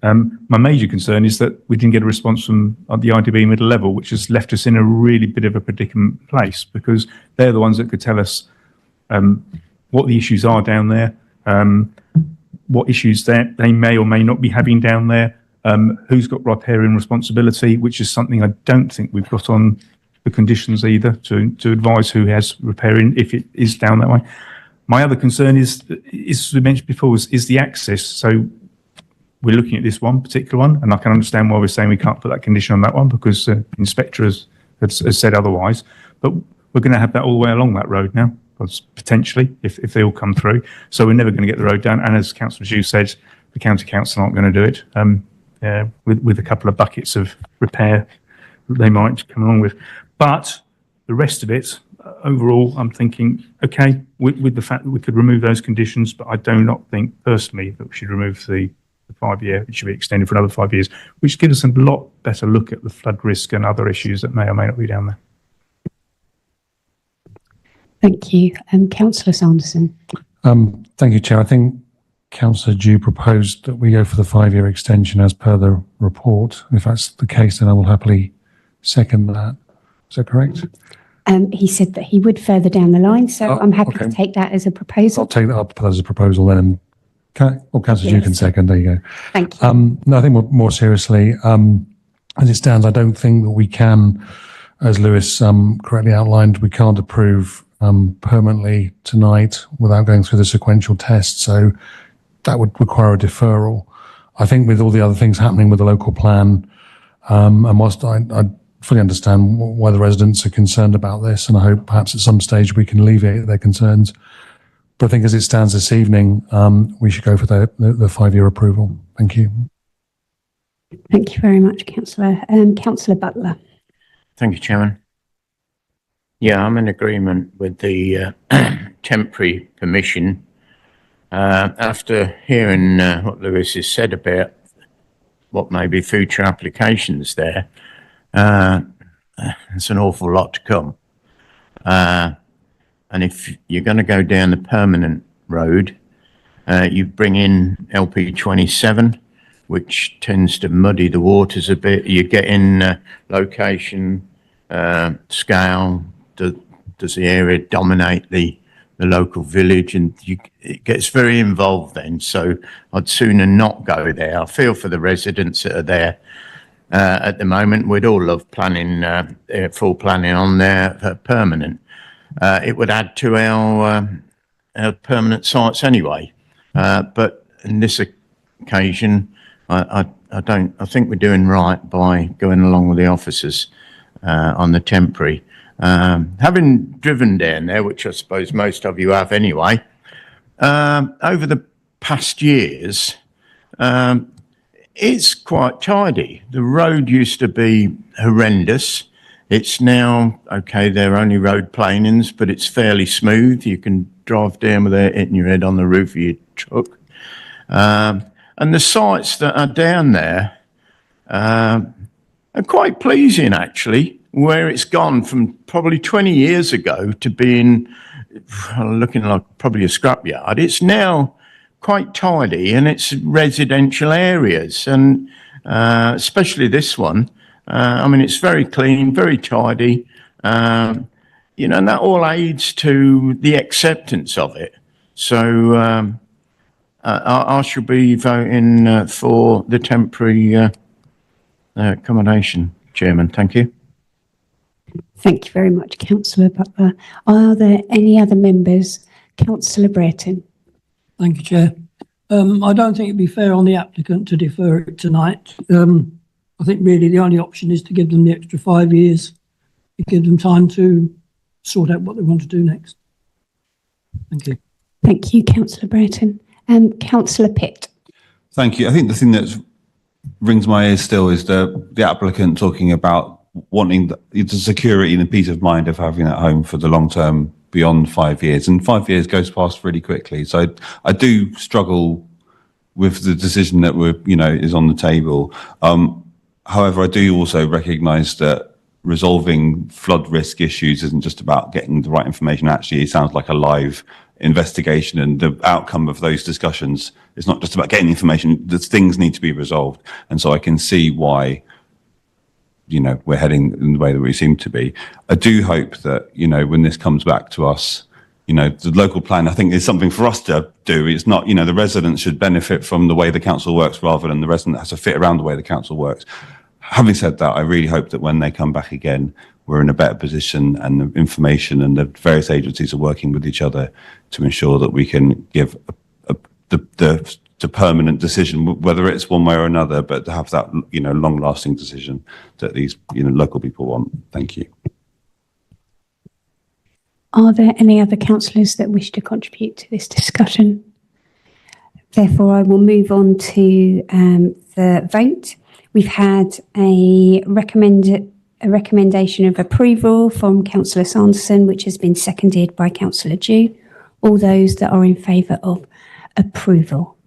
My major concern is that we didn't get a response from the IDB middle level, which has left us in a really bit of a predicament place, because they're the ones that could tell us what the issues are down there, what issues that they may or may not be having down there, who's got riparian responsibility, which is something I don't think we've got on the conditions either, to advise who has riparian if it is down that way. My other concern is we mentioned before, is the access. So we're looking at this one particular one, and I can understand why we're saying we can't put that condition on that one because the inspector has said otherwise. But we're going to have that all the way along that road now, potentially, if they all come through. So we're never going to get the road done. And as Councillor Zhu said, the county council aren't going to do it with a couple of buckets of repair that they might come along with. But the rest of it, overall, I'm thinking, okay, with the fact that we could remove those conditions, but I do not think personally that we should remove the 5 year. It should be extended for another 5 years, which gives us a lot better look at the flood risk and other issues that may or may not be down there. Thank you. Councillor Sanderson. Thank you, Chair. I think Councillor Zhu proposed that we go for the 5 year extension as per the report. If that's the case, then I will happily second that. Is that correct? He said that he would further down the line, so I'm happy to take that as a proposal. I'll take that up as a proposal then. Councillor Zhu can second. There you go. Thank you. No, I think more seriously, as it stands, I don't think that we can, as Lewis correctly outlined, we can't approve permanently tonight without going through the sequential test. So that would require a deferral. I think with all the other things happening with the local plan, and whilst I fully understand why the residents are concerned about this, and I hope perhaps at some stage we can alleviate their concerns. But I think as it stands this evening, we should go for the 5 year approval. Thank you. Thank you very much, Councillor. Councillor Butler. Thank you, Chairman. Yeah, I'm in agreement with the temporary permission. After hearing what Lewis has said about what may be future applications there, there's an awful lot to come. And if you're going to go down the permanent road, you bring in LP27, which tends to muddy the waters a bit. You get in location, scale, does the area dominate the local village, and it gets very involved then. So I'd sooner not go there. I feel for the residents that are there at the moment. We'd all love planning, full planning on there permanent. It would add to our permanent sites anyway. But in this occasion, I think we're doing right by going along with the officers on the temporary. Having driven down there, which I suppose most of you have anyway, over the past years, it's quite tidy. The road used to be horrendous. It's now, okay, they're only road planings, but it's fairly smooth. You can drive down without hitting your head on the roof of your truck. And the sites that are down there are quite pleasing, actually, where it's gone from probably 20 years ago to being looking like probably a scrapyard. It's now quite tidy, and it's residential areas, and especially this one. I mean, it's very clean, very tidy, and that all aids to the acceptance of it. So I shall be voting for the temporary accommodation, Chairman. Thank you. Thank you very much, Councillor Butler. Are there any other members? Councillor Brereton. Thank you, Chair. I don't think it'd be fair on the applicant to defer it tonight. I think really the only option is to give them the extra 5 years, to give them time to sort out what they want to do next. Thank you. Thank you, Councillor Brereton. Councillor Pitt. Thank you. I think the thing that rings my ears still is the applicant talking about wanting the security and the peace of mind of having that home for the long term beyond 5 years. And 5 years goes past really quickly. So I do struggle with the decision that is on the table. However, I do also recognise that resolving flood risk issues isn't just about getting the right information. Actually, it sounds like a live investigation, and the outcome of those discussions is not just about getting information. The things need to be resolved, and so I can see why we're heading in the way that we seem to be. I do hope that when this comes back to us, the local plan, I think, is something for us to do. It's not, the residents should benefit from the way the council works rather than the resident has to fit around the way the council works. Having said that, I really hope that when they come back again, we're in a better position, and the information and the various agencies are working with each other to ensure that we can give the permanent decision, whether it's one way or another, but to have that, long-lasting decision that these, local people want. Thank you. Are there any other councillors that wish to contribute to this discussion? Therefore, I will move on to the vote. We've had a recommendation of approval from Councillor Sanderson, which has been seconded by Councillor Dew. All those that are in favour of approval.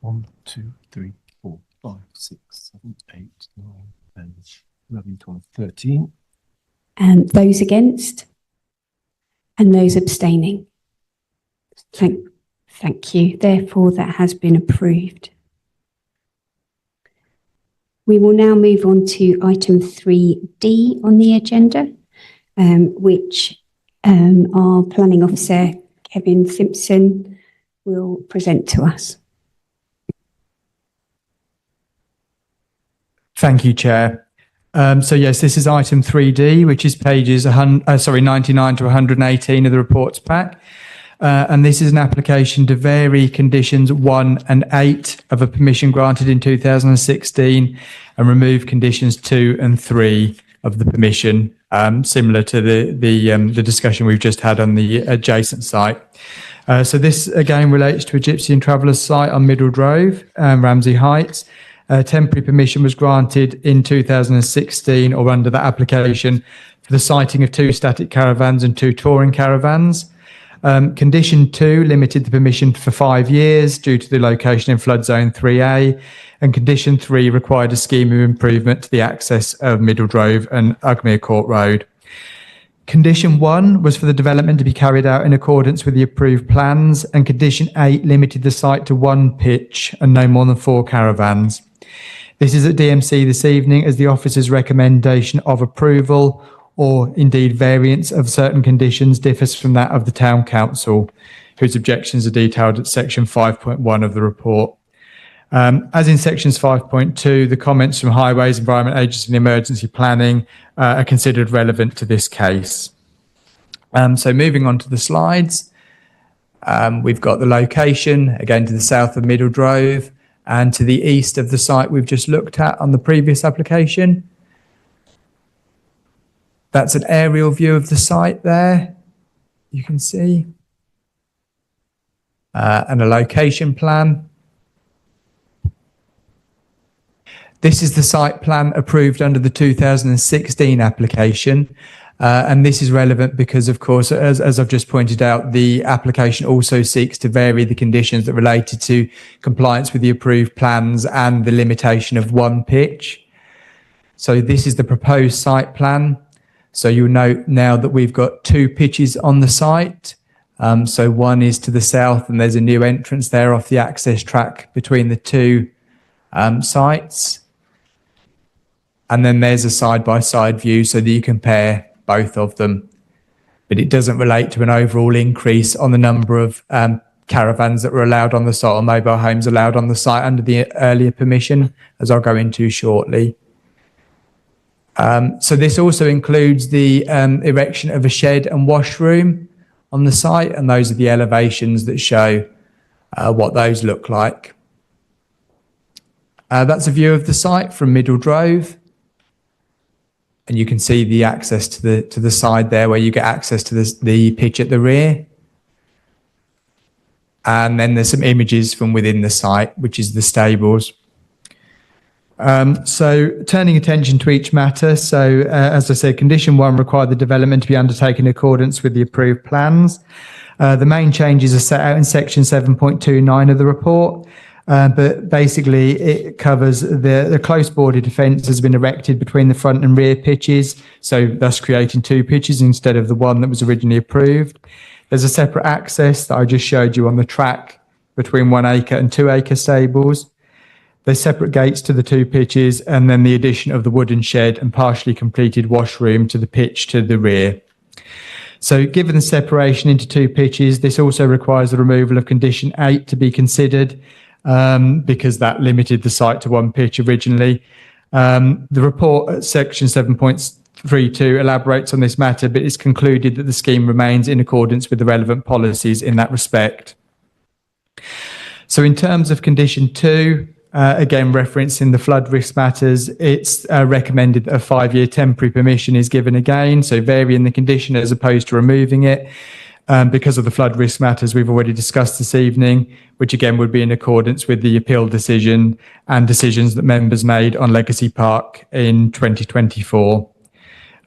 1, 2, 3, 4, 5, 6, 7, 8, 9, 10, 11, 12, 13. And those against? And those abstaining? Thank you. Therefore, that has been approved. We will now move on to item 3D on the agenda, which our Planning Officer, Kevin Simpson, will present to us. Thank you, Chair. So yes, this is item 3D, which is pages 99 to 118 of the reports pack. And this is an application to vary conditions 1 and 8 of a permission granted in 2016 and remove conditions 2 and 3 of the permission, similar to the discussion we've just had on the adjacent site. So this again relates to a Gypsy and Travellers site on Middle Drove, Ramsey Heights. Temporary permission was granted in 2016 or under that application for the siting of 2 static caravans and 2 touring caravans. Condition 2 limited the permission for 5 years due to the location in flood zone 3A, and condition 3 required a scheme of improvement to the access of Middle Drove and Ugmere Court Road. Condition 1 was for the development to be carried out in accordance with the approved plans, and condition 8 limited the site to 1 pitch and no more than 4 caravans. This is at DMC this evening as the officer's recommendation of approval, or indeed variance of certain conditions, differs from that of the Town Council, whose objections are detailed at section 5.1 of the report. As in sections 5.2, the comments from Highways, Environment Agency and Emergency Planning are considered relevant to this case. So moving on to the slides, we've got the location, again to the south of Middle Drove, and to the east of the site we've just looked at on the previous application. That's an aerial view of the site there, you can see, and a location plan. This is the site plan approved under the 2016 application. And this is relevant because, of course, as I've just pointed out, the application also seeks to vary the conditions that related to compliance with the approved plans and the limitation of 1 pitch. So this is the proposed site plan. So you'll note now that we've got 2 pitches on the site. So one is to the south, and there's a new entrance there off the access track between the 2 sites. And then there's a side-by-side view so that you compare both of them, but it doesn't relate to an overall increase on the number of caravans that were allowed on the site or mobile homes allowed on the site under the earlier permission, as I'll go into shortly. So this also includes the erection of a shed and washroom on the site, and those are the elevations that show what those look like. That's a view of the site from Middle Drove. And you can see the access to the side there where you get access to the pitch at the rear. And then there's some images from within the site, which is the stables. So turning attention to each matter. So as I said, condition 1 required the development to be undertaken in accordance with the approved plans. The main changes are set out in section 7.29 of the report. But basically it covers the close border fence has been erected between the front and rear pitches, so thus creating 2 pitches instead of the 1 that was originally approved. There's a separate access that I just showed you on the track between 1 acre and 2 acre stables. There's separate gates to the 2 pitches, and then the addition of the wooden shed and partially completed washroom to the pitch to the rear. So given the separation into 2 pitches, this also requires the removal of condition 8 to be considered, because that limited the site to 1 pitch originally. The report at section 7.30 7.32 elaborates on this matter, but it's concluded that the scheme remains in accordance with the relevant policies in that respect. So in terms of condition 2, again referencing the flood risk matters, it's recommended that a 5-year temporary permission is given again, so varying the condition as opposed to removing it. Because of the flood risk matters we've already discussed this evening, which again would be in accordance with the appeal decision and decisions that members made on Legacy Park in 2024.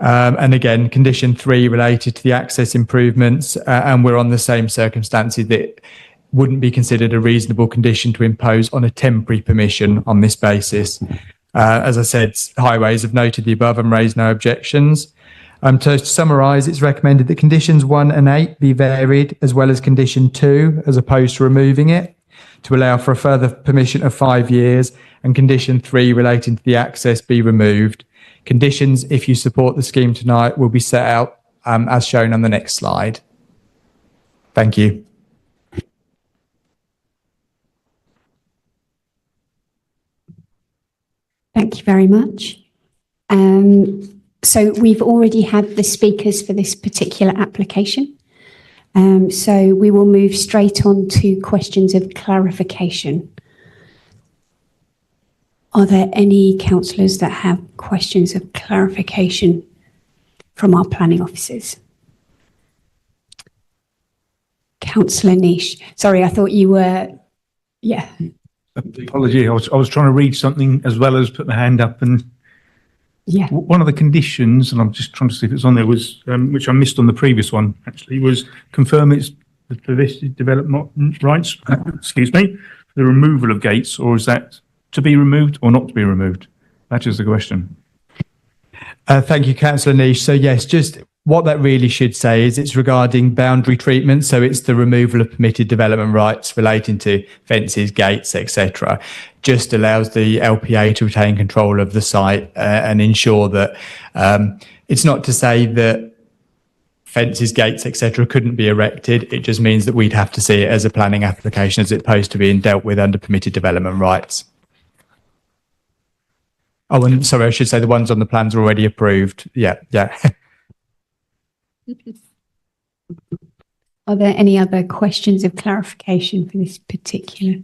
And again, condition 3 related to the access improvements, and we're on the same circumstances that wouldn't be considered a reasonable condition to impose on a temporary permission on this basis. As I said, Highways have noted the above and raised no objections. To summarise, it's recommended that conditions 1 and 8 be varied, as well as condition 2, as opposed to removing it, to allow for a further permission of 5 years, and condition 3 relating to the access be removed. Conditions, if you support the scheme tonight, will be set out as shown on the next slide. Thank you. Thank you very much. So we've already had the speakers for this particular application. So we will move straight on to questions of clarification. Are there any councillors that have questions of clarification from our planning officers? Councillor Niche. Sorry, I thought you were, yeah. Apology, I was trying to read something as well as put my hand up, and yeah, one of the conditions, and I'm just trying to see if it's on there, was which I missed on the previous one actually, was confirm it's the vested development rights. Excuse me, the removal of gates, or is that to be removed or not to be removed? That is the question. Thank you, Councillor Niche. So yes, just what that really should say is it's regarding boundary treatment. So it's the removal of permitted development rights relating to fences, gates, etc. Just allows the LPA to retain control of the site and ensure that it's not to say that fences, gates, etc. couldn't be erected. It just means that we'd have to see it as a planning application as opposed to being dealt with under permitted development rights. Oh, and sorry, I should say the ones on the plans are already approved. Yeah. Are there any other questions of clarification for this particular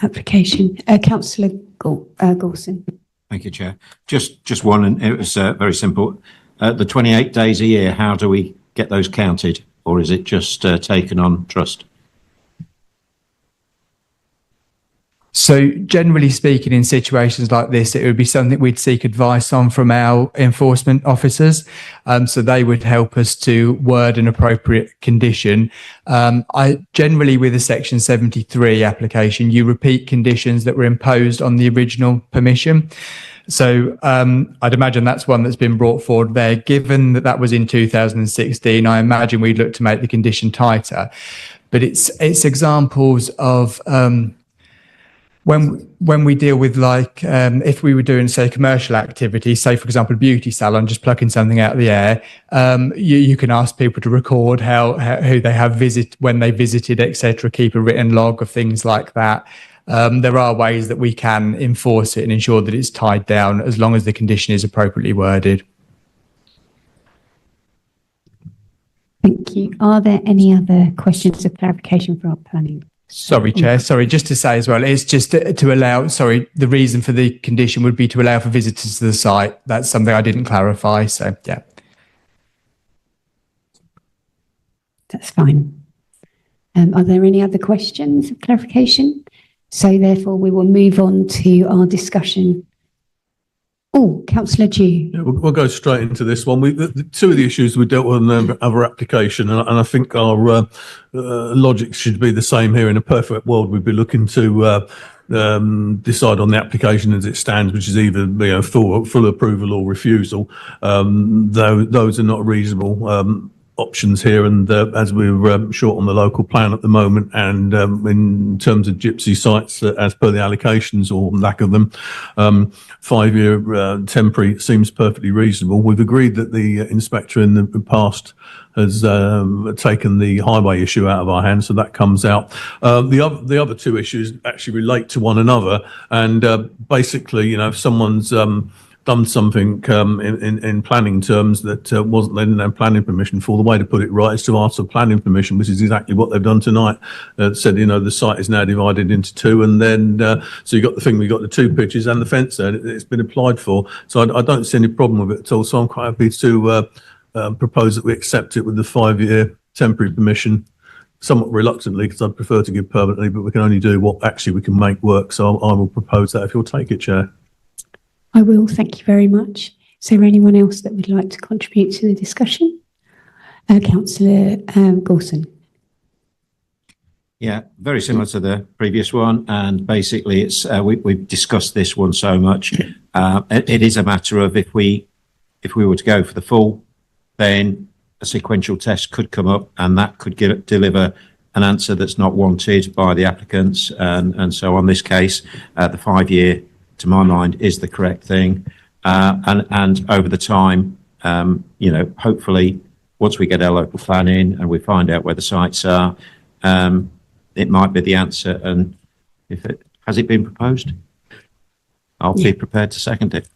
application? Councillor Gorson. Thank you, Chair. Just one, and it was very simple. The 28 days a year, how do we get those counted? Or is it just taken on trust? So generally speaking, in situations like this, it would be something we'd seek advice on from our enforcement officers. So they would help us to word an appropriate condition. I generally, with a Section 73 application, you repeat conditions that were imposed on the original permission. So I'd imagine that's one that's been brought forward there. Given that that was in 2016, I imagine we'd look to make the condition tighter. But it's examples of when we deal with, like, if we were doing, say, commercial activity, say, for example, a beauty salon, just plucking something out of the air, you can ask people to record who they have when they visited, etc., keep a written log of things like that. There are ways that we can enforce it and ensure that it's tied down as long as the condition is appropriately worded. Thank you. Are there any other questions of clarification for our planning? Sorry, Chair. Sorry, just to say as well, it's just to allow, the reason for the condition would be to allow for visitors to the site. That's something I didn't clarify, so yeah. That's fine. Are there any other questions of clarification? So therefore, we will move on to our discussion. Oh, Councillor Dew. Yeah, we'll go straight into this one. Two of the issues we dealt with in the other application, and I think our logic should be the same here. In a perfect world, we'd be looking to decide on the application as it stands, which is either full approval or refusal. Those are not reasonable options here, and as we're short on the local plan at the moment, and in terms of gypsy sites, as per the allocations or lack of them, 5-year temporary seems perfectly reasonable. We've agreed that the inspector in the past has taken the highway issue out of our hands, so that comes out. The other two issues actually relate to one another, and basically, if someone's done something in planning terms that wasn't, they didn't have planning permission for. The way to put it right is to ask for planning permission, which is exactly what they've done tonight. Said, you know, the site is now divided into two, and then so you got the thing, we got the 2 pitches and the fence there. It's been applied for, so I don't see any problem with it at all. So I'm quite happy to propose that we accept it with the 5-year temporary permission. Somewhat reluctantly, because I'd prefer to give permanently, but we can only do what actually we can make work. So I will propose that if you'll take it, Chair. I will. Thank you very much. Is there anyone else that would like to contribute to the discussion? Councillor Gorson. Yeah, very similar to the previous one, and basically it's we've discussed this one so much. It is a matter of if we were to go for the full, then a sequential test could come up, and that could deliver an answer that's not wanted by the applicants, and so on this case, the 5-year, to my mind, is the correct thing, and over the time, you know, hopefully once we get our local plan in and we find out where the sites are, it might be the answer. And if it has it been proposed, I'll be prepared to second it.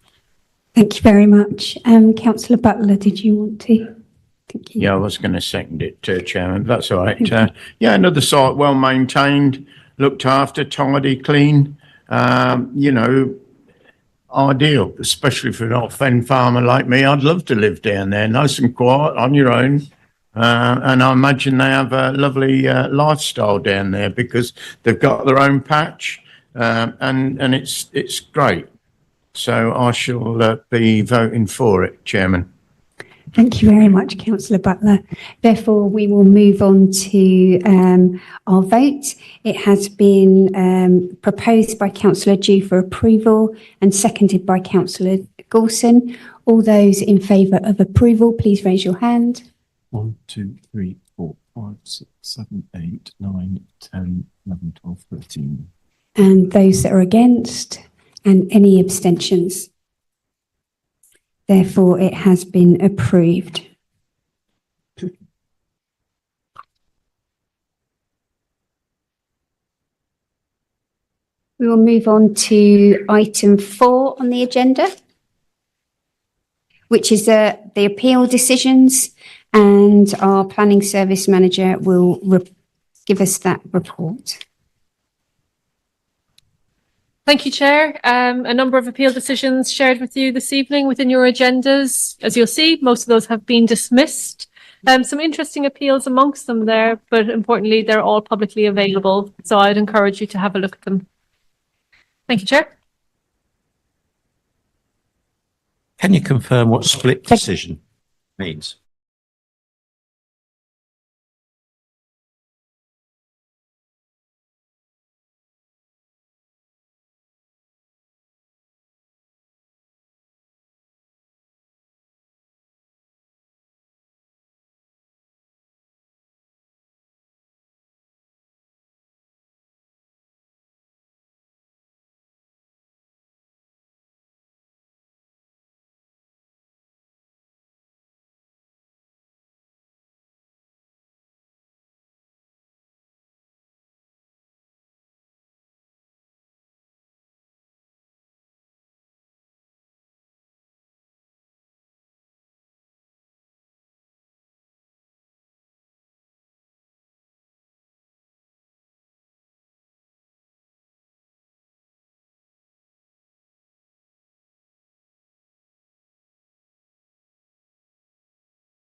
Thank you very much. Councillor Butler, did you want to? Thank you. Yeah, I was going to second it, Chairman. That's all right. Yeah, another site, well maintained, looked after, tidy, clean. You know, ideal, especially for an off-fen farmer like me. I'd love to live down there, nice and quiet, on your own. And I imagine they have a lovely lifestyle down there because they've got their own patch, and it's great. So I shall be voting for it, Chairman. Thank you very much, Councillor Butler. Therefore, we will move on to our vote. It has been proposed by Councillor Dew for approval and seconded by Councillor Gorson. All those in favour of approval, please raise your hand. 1, 2, 3, 4, 5, 6, 7, 8, 9, 10, 11, 12, 13. And those that are against, and any abstentions. Therefore, it has been approved. We will move on to item 4 on the agenda, which is the appeal decisions, and our planning service manager will give us that report. Thank you, Chair. A number of appeal decisions shared with you this evening within your agendas. As you'll see, most of those have been dismissed. Some interesting appeals amongst them there, but importantly, they're all publicly available. So I'd encourage you to have a look at them. Thank you, Chair. Can you confirm what split decision means?